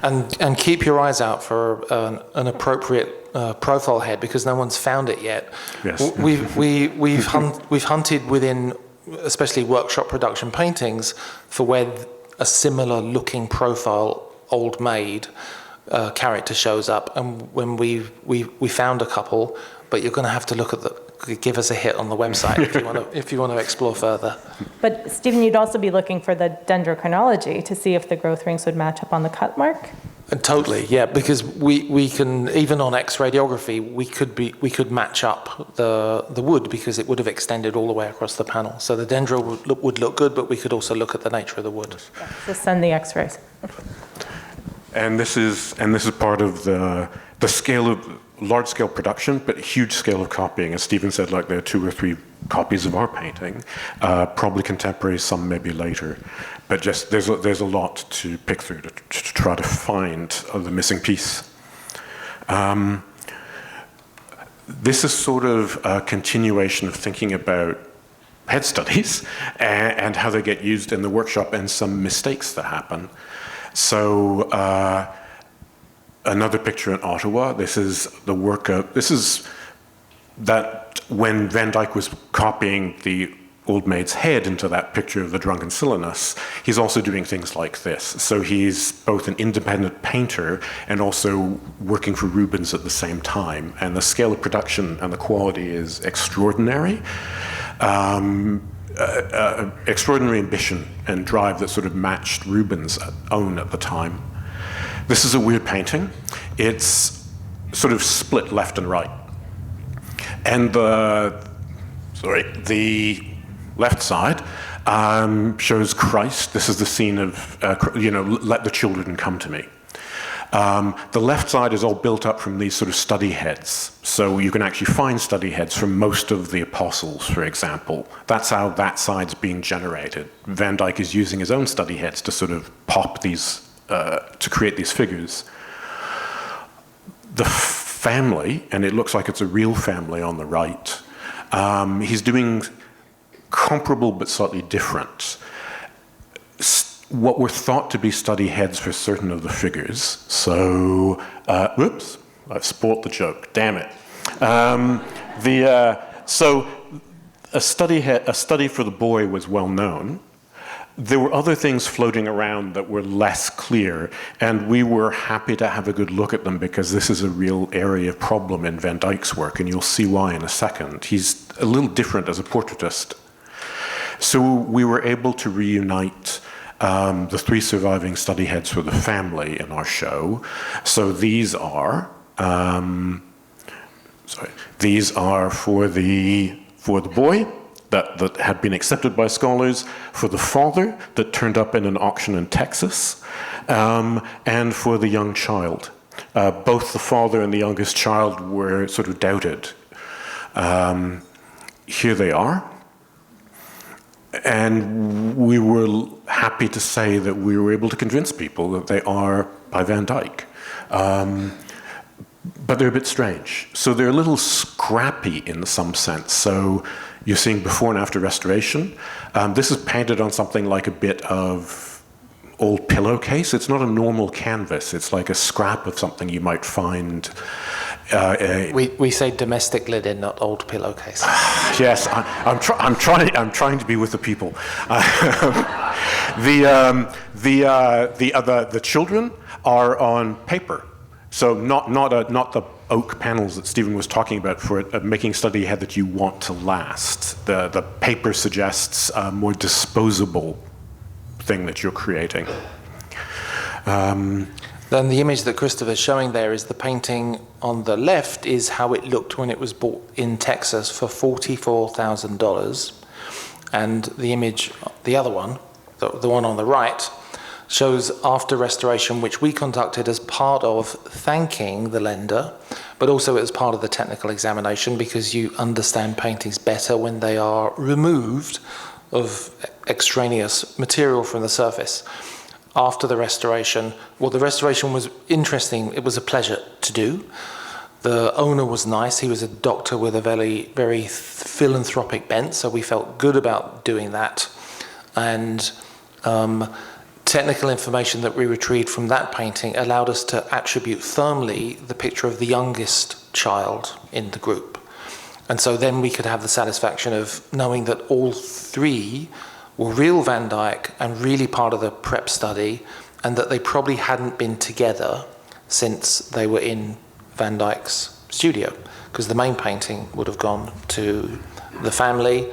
And keep your eyes out for an appropriate profile head, because no one's found it yet. Yes. We've hunted within, especially workshop production paintings, for where a similar looking profile, old maid character shows up, and when we found a couple, but you're going to have to look at give us a hit on the website if you want to explore further. But Stephen, you'd also be looking for the dendrochronology to see if the growth rings would match up on the cut mark? Totally, yeah, because we can, even on X-radiography, we could match up the wood, because it would have extended all the way across the panel. So the dendro would look good, but we could also look at the nature of the wood. Yeah, so send the X-rays. And this is part of the scale of large-scale production, but huge scale of copying. As Stephen said, like there are 2 or 3 copies of our painting, probably contemporary, some maybe later. But just there's a lot to pick through to try to find the missing piece. This is sort of a continuation of thinking about head studies and how they get used in the workshop, and some mistakes that happen. So another picture in Ottawa. This is the work of, that when Van Dyck was copying the old maid's head into that picture of the drunken Silenus, he's also doing things like this. So he's both an independent painter and also working for Rubens at the same time. And the scale of production and the quality is extraordinary. Extraordinary ambition and drive that sort of matched Rubens' own at the time. This is a weird painting. It's sort of split left and right. And the left side shows Christ. This is the scene of, let the children come to me. The left side is all built up from these sort of study heads. So you can actually find study heads from most of the apostles, for example. That's how that side's being generated. Van Dyck is using his own study heads to sort of pop these, to create these figures. The family, and it looks like it's a real family on the right, he's doing comparable but slightly different. What were thought to be study heads for certain of the figures. So, whoops, I've spoilt the joke, damn it. So a study for the boy was well known. There were other things floating around that were less clear, and we were happy to have a good look at them because this is a real area of problem in Van Dyck's work, and you'll see why in a second. He's a little different as a portraitist. So we were able to reunite the three surviving study heads for the family in our show. So these are for the boy that had been accepted by scholars, for the father that turned up in an auction in Texas, and for the young child. Both the father and the youngest child were sort of doubted. Here they are. And we were happy to say that we were able to convince people that they are by Van Dyck. But they're a bit strange. So they're a little scrappy in some sense. So you're seeing before and after restoration. This is painted on something like a bit of old pillowcase. It's not a normal canvas. It's like a scrap of something you might find. We say domestic linen, not old pillowcase. Yes, I'm trying to be with the people. The children are on paper, so not the oak panels that Stephen was talking about for making study head that you want to last. The paper suggests a more disposable thing that you're creating. Then the image that Christopher's showing there is the painting on the left is how it looked when it was bought in Texas for $44,000. And the image, the other one, the one on the right, shows after restoration, which we conducted as part of thanking the lender, but also as part of the technical examination, because you understand paintings better when they are removed of extraneous material from the surface. After the restoration, well, the restoration was interesting. It was a pleasure to do. The owner was nice. He was a doctor with a very, very philanthropic bent, so we felt good about doing that. And technical information that we retrieved from that painting allowed us to attribute firmly the picture of the youngest child in the group. And so then we could have the satisfaction of knowing that all three were real Van Dyck and really part of the prep study, and that they probably hadn't been together since they were in Van Dyck's studio, because the main painting would have gone to the family.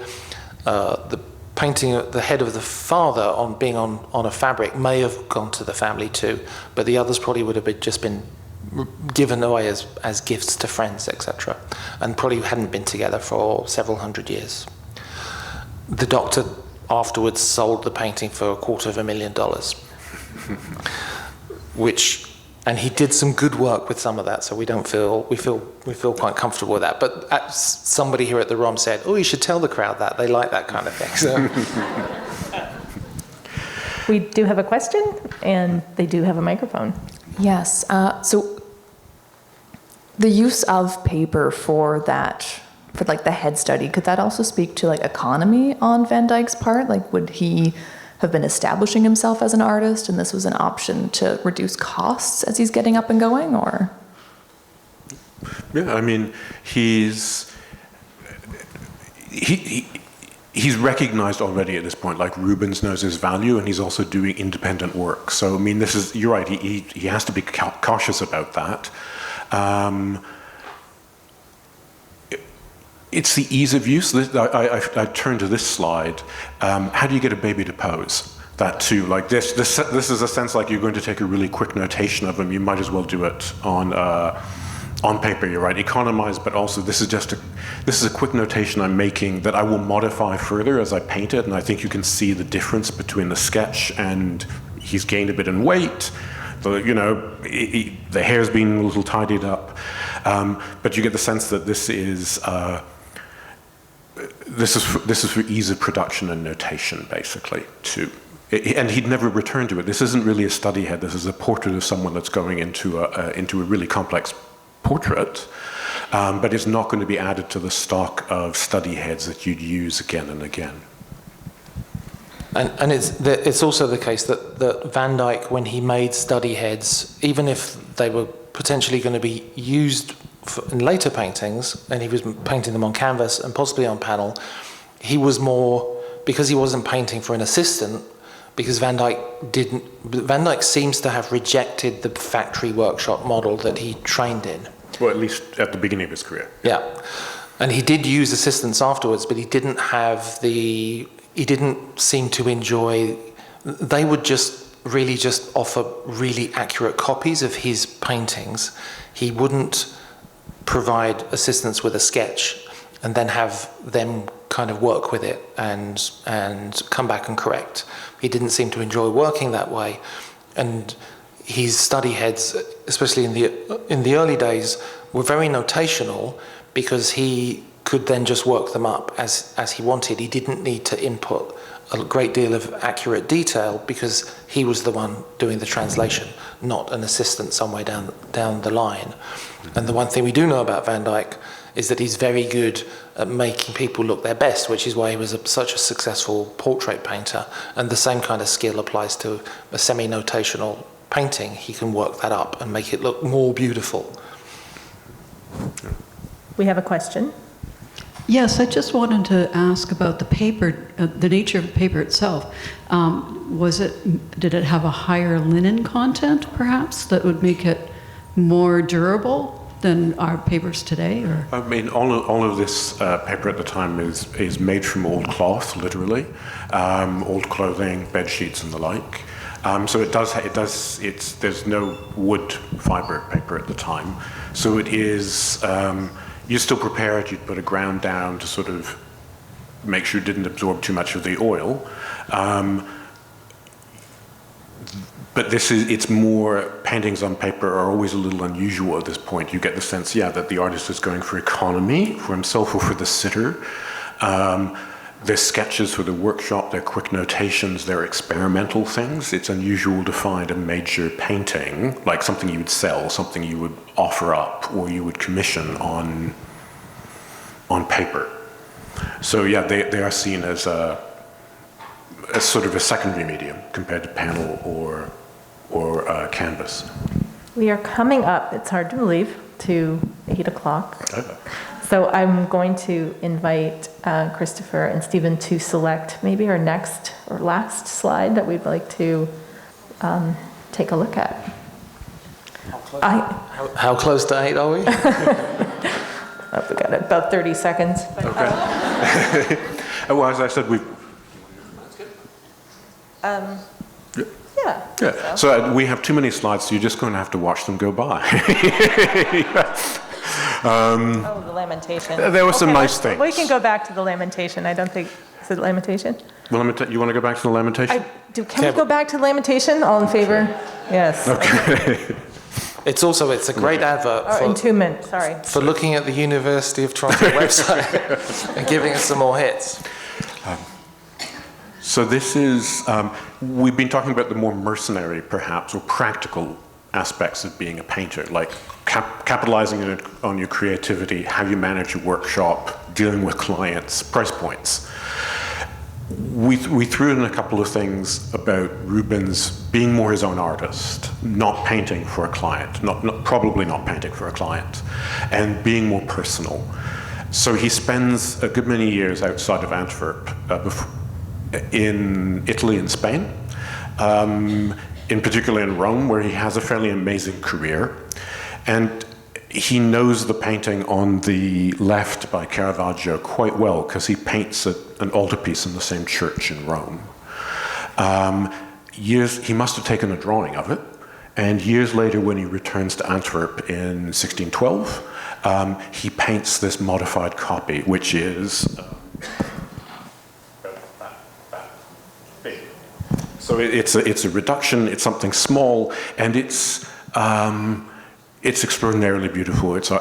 The painting at the head of the father on a fabric may have gone to the family too, but the others probably would have just been given away as gifts to friends, etc., and probably hadn't been together for several hundred years. The doctor afterwards sold the painting for $250,000, and he did some good work with some of that, so we feel quite comfortable with that. But somebody here at the ROM said, "Oh, you should tell the crowd that they like that kind of thing." So. We do have a question, and they do have a microphone. Yes. So the use of paper for like the head study, could that also speak to like economy on Van Dyck's part? Like, would he have been establishing himself as an artist, and this was an option to reduce costs as he's getting up and going, or? Yeah, I mean, he's recognized already at this point, like Rubens knows his value, and he's also doing independent work. So, I mean, you're right, he has to be cautious about that. It's the ease of use. I turn to this slide. How do you get a baby to pose? That too, like this is a sense like you're going to take a really quick notation of them. You might as well do it on paper. You're right, economize, but also this is a quick notation I'm making that I will modify further as I paint it, and I think you can see the difference between the sketch and he's gained a bit in weight. The hair's been a little tidied up, but you get the sense that this is for ease of production and notation, basically, too. And he'd never returned to it. This isn't really a study head. This is a portrait of someone that's going into a really complex portrait, but it's not going to be added to the stock of study heads that you'd use again and again. And it's also the case that Van Dyck, when he made study heads, even if they were potentially going to be used in later paintings, and he was painting them on canvas and possibly on panel, he was more, because he wasn't painting for an assistant, because Van Dyck seems to have rejected the factory workshop model that he trained in. Well, at least at the beginning of his career. Yeah. And he did use assistants afterwards, but he didn't seem to enjoy, they would just offer really accurate copies of his paintings. He wouldn't provide assistants with a sketch and then have them kind of work with it and come back and correct. He didn't seem to enjoy working that way. And his study heads, especially in the early days, were very notational because he could then just work them up as he wanted. He didn't need to input a great deal of accurate detail because he was the one doing the translation, not an assistant somewhere down the line. And the one thing we do know about Van Dyck is that he's very good at making people look their best, which is why he was such a successful portrait painter. And the same kind of skill applies to a semi-notational painting. He can work that up and make it look more beautiful. We have a question. Yes, I just wanted to ask about the paper, the nature of the paper itself. Did it have a higher linen content, perhaps, that would make it more durable than our papers today? Or? I mean, all of this paper at the time is made from old cloth, literally, old clothing, bed sheets, and the like. So there's no wood fiber paper at the time. So it is. You still prepare it, you'd put a ground down to sort of make sure it didn't absorb too much of the oil. But it's more, paintings on paper are always a little unusual at this point. You get the sense, that the artist is going for economy, for himself or for the sitter. Their sketches for the workshop, their quick notations, their experimental things. It's unusual to find a major painting, like something you would sell, something you would offer up, or you would commission on paper. So they are seen as sort of a secondary medium compared to panel or canvas. We are coming up, it's hard to believe, to 8 o'clock. Okay. So I'm going to invite Christopher and Stephen to select maybe our next or last slide that we'd like to take a look at. How close to 8 are we? We got about 30 seconds. Okay. Well, as I said, we've... Yeah. So we have too many slides, so you're just going to have to watch them go by. The lamentation. There were some nice things. We can go back to the lamentation. I don't think, is it lamentation? Well, you want to go back to the lamentation? Can we go back to the lamentation? All in favor? Yes. Okay. It's a great advert in 2 minutes, sorry. for looking at the University of Toronto website and giving us some more hits. So this is, we've been talking about the more mercenary, perhaps, or practical aspects of being a painter, like capitalizing on your creativity, how you manage your workshop, dealing with clients, price points. We threw in a couple of things about Rubens being more his own artist, not painting for a client, probably not painting for a client, and being more personal. So he spends a good many years outside of Antwerp, in Italy and Spain, in particular in Rome, where he has a fairly amazing career. And he knows the painting on the left by Caravaggio quite well because he paints an altarpiece in the same church in Rome. He must have taken a drawing of it, and years later when he returns to Antwerp in 1612, he paints this modified copy, which is... So it's a reduction. It's something small, and it's extraordinarily beautiful. It's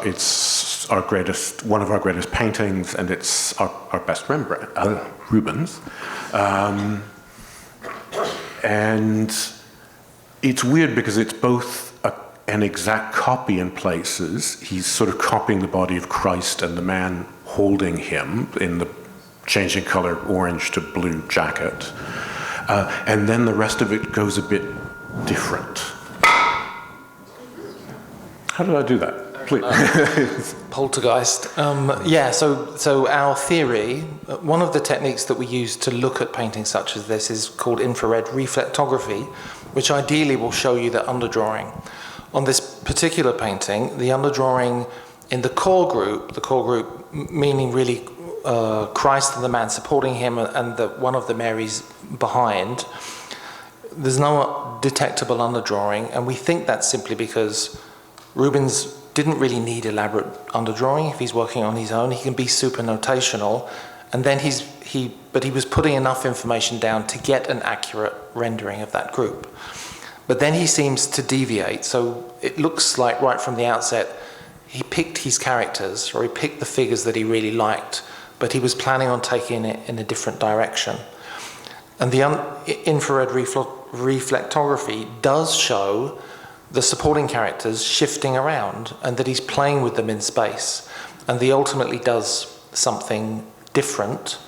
our greatest, one of our greatest paintings, and it's our best Rubens. And it's weird because it's both an exact copy in places. He's sort of copying the body of Christ and the man holding him in the changing color orange to blue jacket. And then the rest of it goes a bit different. How did I do that? Please. Poltergeist. So our theory, one of the techniques that we use to look at paintings such as this is called infrared reflectography, which ideally will show you the underdrawing. On this particular painting, the underdrawing in the core group meaning really Christ and the man supporting him and one of the Marys behind, there's no detectable underdrawing, and we think that's simply because Rubens didn't really need elaborate underdrawing. If he's working on his own, he can be super notational, and then he was putting enough information down to get an accurate rendering of that group. But then he seems to deviate, so it looks like right from the outset he picked his characters, or he picked the figures that he really liked, but he was planning on taking it in a different direction. And the infrared reflectography does show the supporting characters shifting around, and that he's playing with them in space, and he ultimately does something different.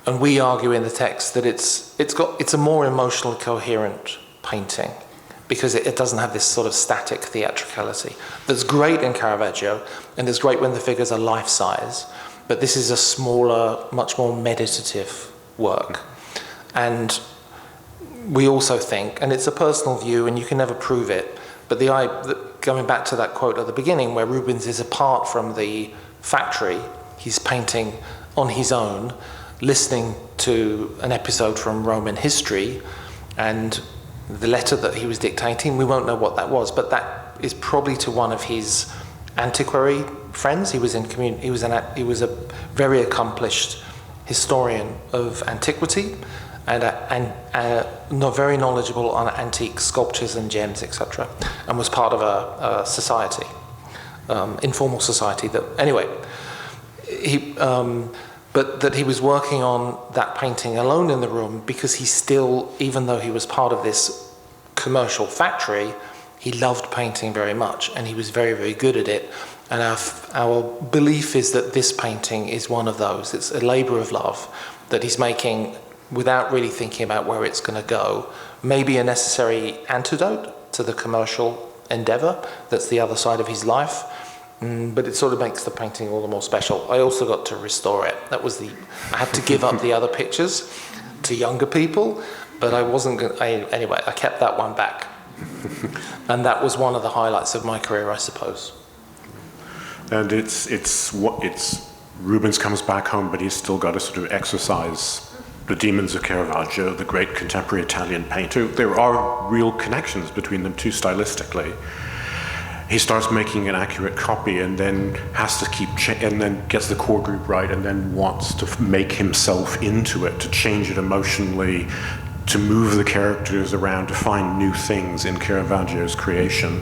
And we argue in the text that it's a more emotionally coherent painting because it doesn't have this sort of static theatricality that's great in Caravaggio, and it's great when the figures are life-size, but this is a smaller, much more meditative work. And we also think, and it's a personal view and you can never prove it, but going back to that quote at the beginning where Rubens is apart from the factory, he's painting on his own, listening to an episode from Roman history, and the letter that he was dictating, we won't know what that was, but that is probably to one of his antiquary friends. He was a very accomplished historian of antiquity, and not very knowledgeable on antique sculptures and gems, etc., and was part of a society, informal society. But that he was working on that painting alone in the room because he still, even though he was part of this commercial factory, he loved painting very much, and he was very, very good at it. And our belief is that this painting is one of those. It's a labor of love that he's making without really thinking about where it's going to go. Maybe a necessary antidote to the commercial endeavor that's the other side of his life. But it sort of makes the painting all the more special. I also got to restore it. I had to give up the other pictures to younger people, but I wasn't going to, anyway, I kept that one back. And that was one of the highlights of my career, I suppose. And it's Rubens comes back home, but he's still got to sort of exercise the demons of Caravaggio, the great contemporary Italian painter. There are real connections between them too stylistically. He starts making an accurate copy and then has to and then gets the core group right and then wants to make himself into it, to change it emotionally, to move the characters around, to find new things in Caravaggio's creation.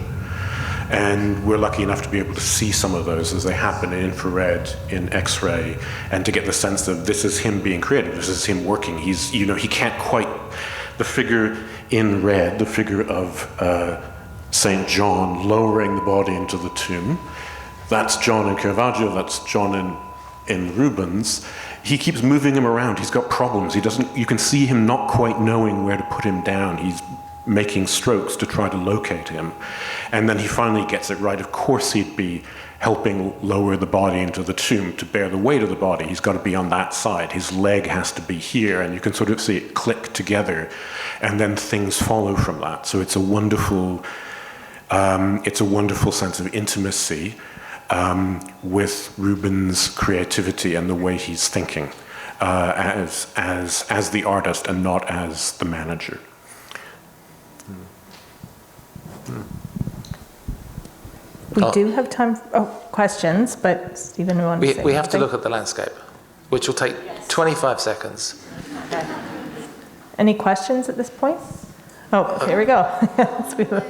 And we're lucky enough to be able to see some of those as they happen in infrared, in X-ray, and to get the sense that this is him being creative, this is him working. He can't quite, the figure in red, the figure of St. John lowering the body into the tomb. That's John in Caravaggio, that's John in Rubens. He keeps moving him around. He's got problems. You can see him not quite knowing where to put him down. He's making strokes to try to locate him. And then he finally gets it right. Of course he'd be helping lower the body into the tomb to bear the weight of the body. He's got to be on that side. His leg has to be here, and you can sort of see it click together, and then things follow from that. So it's a wonderful sense of intimacy with Rubens' creativity and the way he's thinking as the artist and not as the manager. We do have time for questions, but Stephen, we have to look at the landscape, which will take 25 seconds. Okay. Any questions at this point? Oh, here we go. Yes, we will.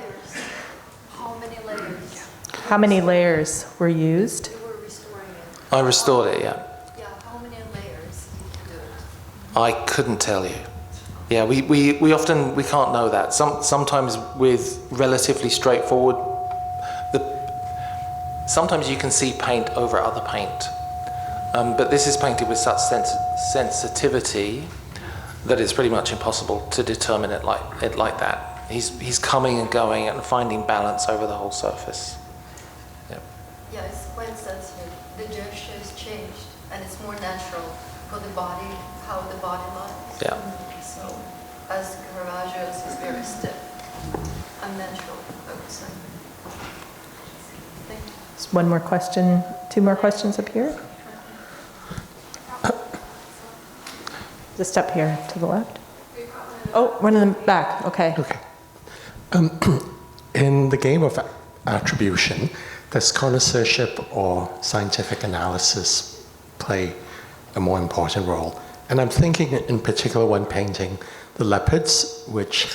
How many layers? How many layers were used? You were restoring it. I restored it, yeah. Yeah, how many layers did you do it? I couldn't tell you. Yeah, we often, we can't know that. Sometimes with relatively straightforward, sometimes you can see paint over other paint. But this is painted with such sensitivity that it's pretty much impossible to determine it like that. He's coming and going and finding balance over the whole surface. Yeah. Yeah, it's quite sensitive. The gesture is changed, and it's more natural for the body, how the body lies. Yeah. So, as Caravaggio's is very stiff, unnatural, I would say. Thank you. Just one more question, two more questions up here. Just up here to the left. Oh, one in the back, okay. Okay. In the game of attribution, does connoisseurship or scientific analysis play a more important role? And I'm thinking in particular when painting the leopards, which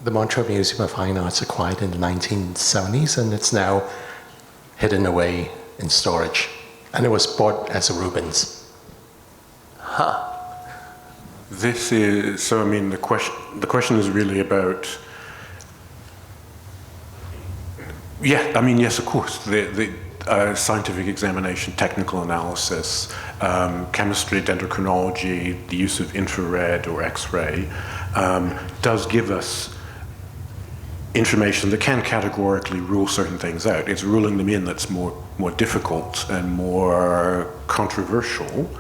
the Montreal Museum of Fine Arts acquired in the 1970s, and it's now hidden away in storage. And it was bought as a Rubens. Huh. This is, so I mean, the question is really about, yeah, I mean, yes, of course, the scientific examination, technical analysis, chemistry, dendrochronology, the use of infrared or X-ray does give us information that can categorically rule certain things out. It's ruling them in that's more difficult and more controversial,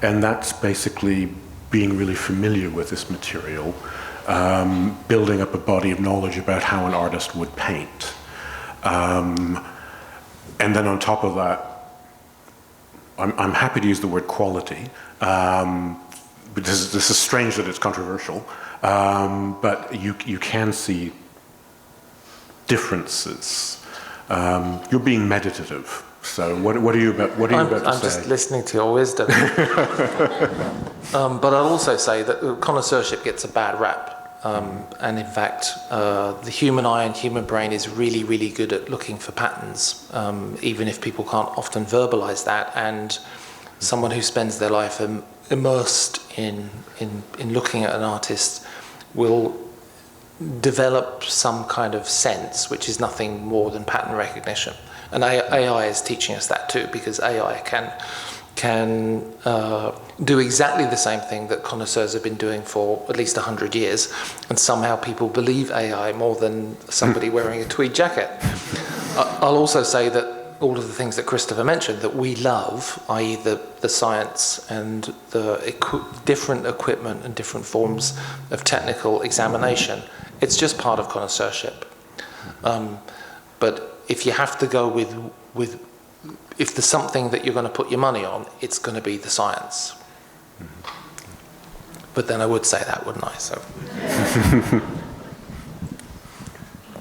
and that's basically being really familiar with this material, building up a body of knowledge about how an artist would paint. And then on top of that, I'm happy to use the word quality, but this is strange that it's controversial, but you can see differences. You're being meditative. So what are you about to say? I'm just listening to your wisdom. But I'll also say that connoisseurship gets a bad rap. And in fact, the human eye and human brain is really, really good at looking for patterns, even if people can't often verbalize that. And someone who spends their life immersed in looking at an artist will develop some kind of sense, which is nothing more than pattern recognition. And AI is teaching us that too, because AI can do exactly the same thing that connoisseurs have been doing for at least 100 years, and somehow people believe AI more than somebody wearing a tweed jacket. I'll also say that all of the things that Christopher mentioned that we love, i.e. the science and the different equipment and different forms of technical examination, it's just part of connoisseurship. But if you have to go with if there's something that you're going to put your money on, it's going to be the science. But then I would say that, wouldn't I? So.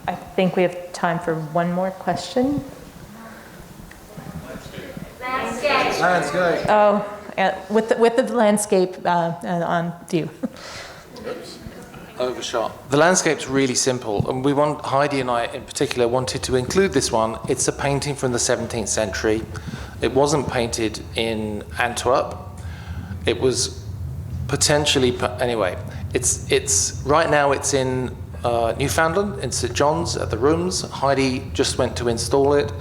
I think we have time for one more question. Landscape. Oh, with the landscape on view. Overshot. The landscape's really simple, and Heidi and I in particular wanted to include this one. It's a painting from the 17th century. It wasn't painted in Antwerp. It was potentially, anyway, it's right now it's in Newfoundland, in St. John's at the Rooms. Heidi just went to install it.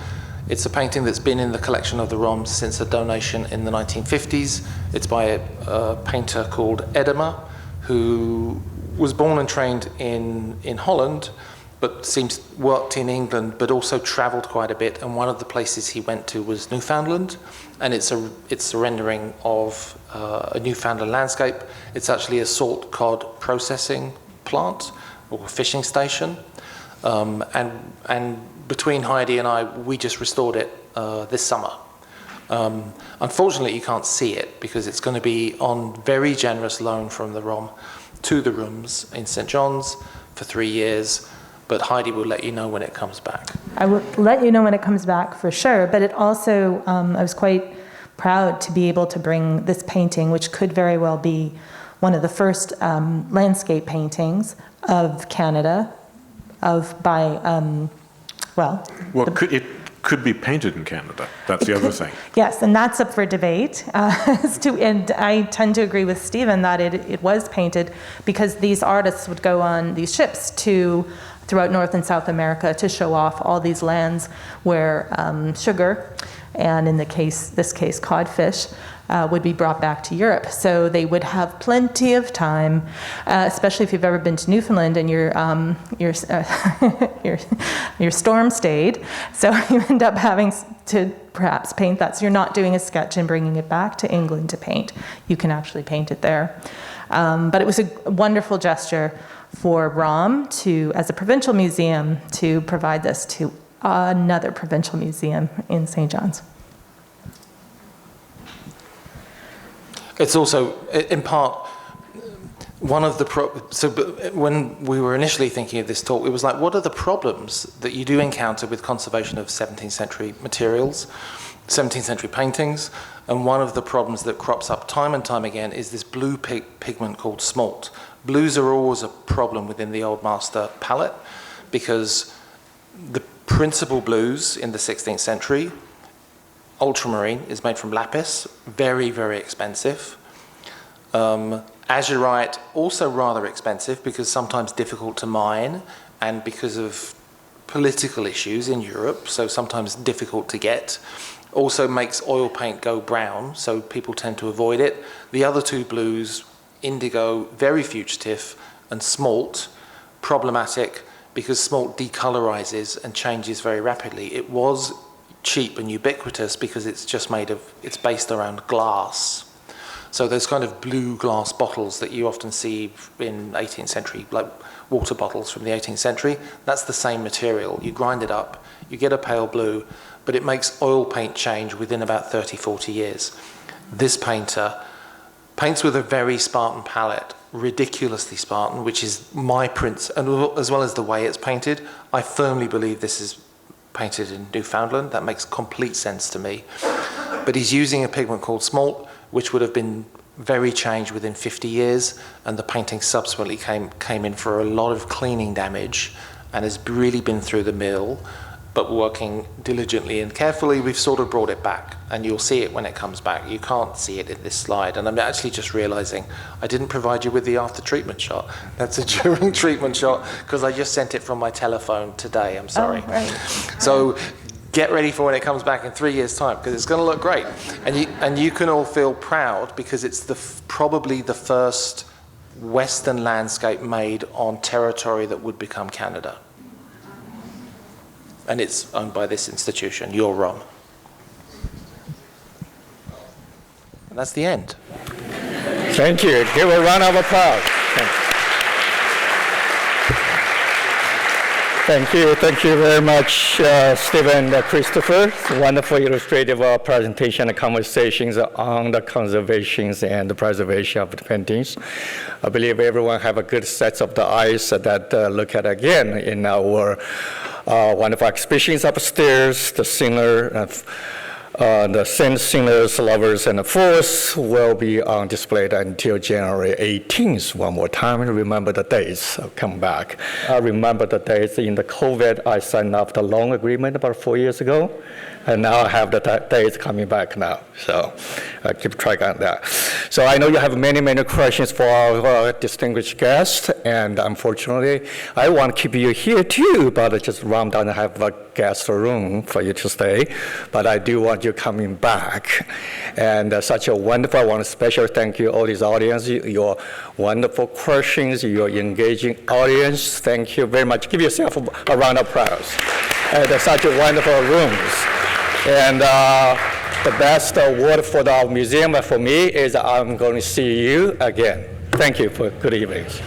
It's a painting that's been in the collection of the ROMs since a donation in the 1950s. It's by a painter called Edema, who was born and trained in Holland, but seems worked in England, but also travelled quite a bit. And one of the places he went to was Newfoundland, and it's a rendering of a Newfoundland landscape. It's actually a salt cod processing plant or fishing station, and between Heidi and I, we just restored it this summer. Unfortunately, you can't see it because it's going to be on very generous loan from the ROM to the Rooms in St. John's for 3 years, but Heidi will let you know when it comes back. I will let you know when it comes back for sure, but it also, I was quite proud to be able to bring this painting, which could very well be one of the first landscape paintings of Canada, It could be painted in Canada. That's the other thing. Yes, and that's up for debate. And I tend to agree with Stephen that it was painted because these artists would go on these ships throughout North and South America to show off all these lands where sugar, and in this case codfish, would be brought back to Europe. So they would have plenty of time, especially if you've ever been to Newfoundland and your storm stayed. So you end up having to perhaps paint that. So you're not doing a sketch and bringing it back to England to paint. You can actually paint it there. But it was a wonderful gesture for ROM as a provincial museum, to provide this to another provincial museum in St. John's. It's also, in part, one of the when we were initially thinking of this talk, it was like, what are the problems that you do encounter with conservation of 17th century materials, 17th century paintings? And one of the problems that crops up time and time again is this blue pigment called smalt. Blues are always a problem within the Old Master palette, because the principal blues in the 16th century, ultramarine, is made from lapis, very, very expensive. Azurite, also rather expensive, because sometimes difficult to mine, and because of political issues in Europe, so sometimes difficult to get. Also makes oil paint go brown, so people tend to avoid it. The other two blues, indigo, very fugitive, and smalt, problematic, because smalt decolorizes and changes very rapidly. It was cheap and ubiquitous because it's based around glass. So those kind of blue glass bottles that you often see in 18th century, like water bottles from the 18th century, that's the same material. You grind it up, you get a pale blue, but it makes oil paint change within about 30, 40 years. This painter paints with a very Spartan palette, ridiculously Spartan, which is my prince, and as well as the way it's painted. I firmly believe this is painted in Newfoundland. That makes complete sense to me. But he's using a pigment called smalt, which would have been very changed within 50 years, and the painting subsequently came in for a lot of cleaning damage and has really been through the mill. But working diligently and carefully, we've sort of brought it back, and you'll see it when it comes back. You can't see it in this slide, and I'm actually just realizing I didn't provide you with the after treatment shot. That's a during treatment shot, because I just sent it from my telephone today. I'm sorry. Oh, right. So get ready for when it comes back in 3 years' time, because it's going to look great, and you can all feel proud, because it's probably the first Western landscape made on territory that would become Canada. And it's owned by this institution, your ROM. And that's the end. Thank you. Give a round of applause. Thank you. Thank you very much, Stephen and Christopher. Wonderful illustrative presentation and conversations on the conservations and the preservation of the paintings. I believe everyone have a good set of the eyes that look at again in our wonderful exhibitions upstairs. The singer, the Saint Singers, Lovers, and the Fools will be on display until January 18th. One more time, remember the dates. I'll come back. I remember the dates in the COVID. I signed up the loan agreement about 4 years ago, and now I have the dates coming back now. So I keep track on that. So I know you have many, many questions for our distinguished guests, and unfortunately, I want to keep you here too, but just run down and have a guest room for you to stay. But I do want you coming back. And such a wonderful, I want to special thank you, all these audience, your wonderful questions, your engaging audience. Thank you very much. Give yourself a round of applause. And such a wonderful rooms. And the best word for the museum for me is I'm going to see you again. Thank you for good evenings.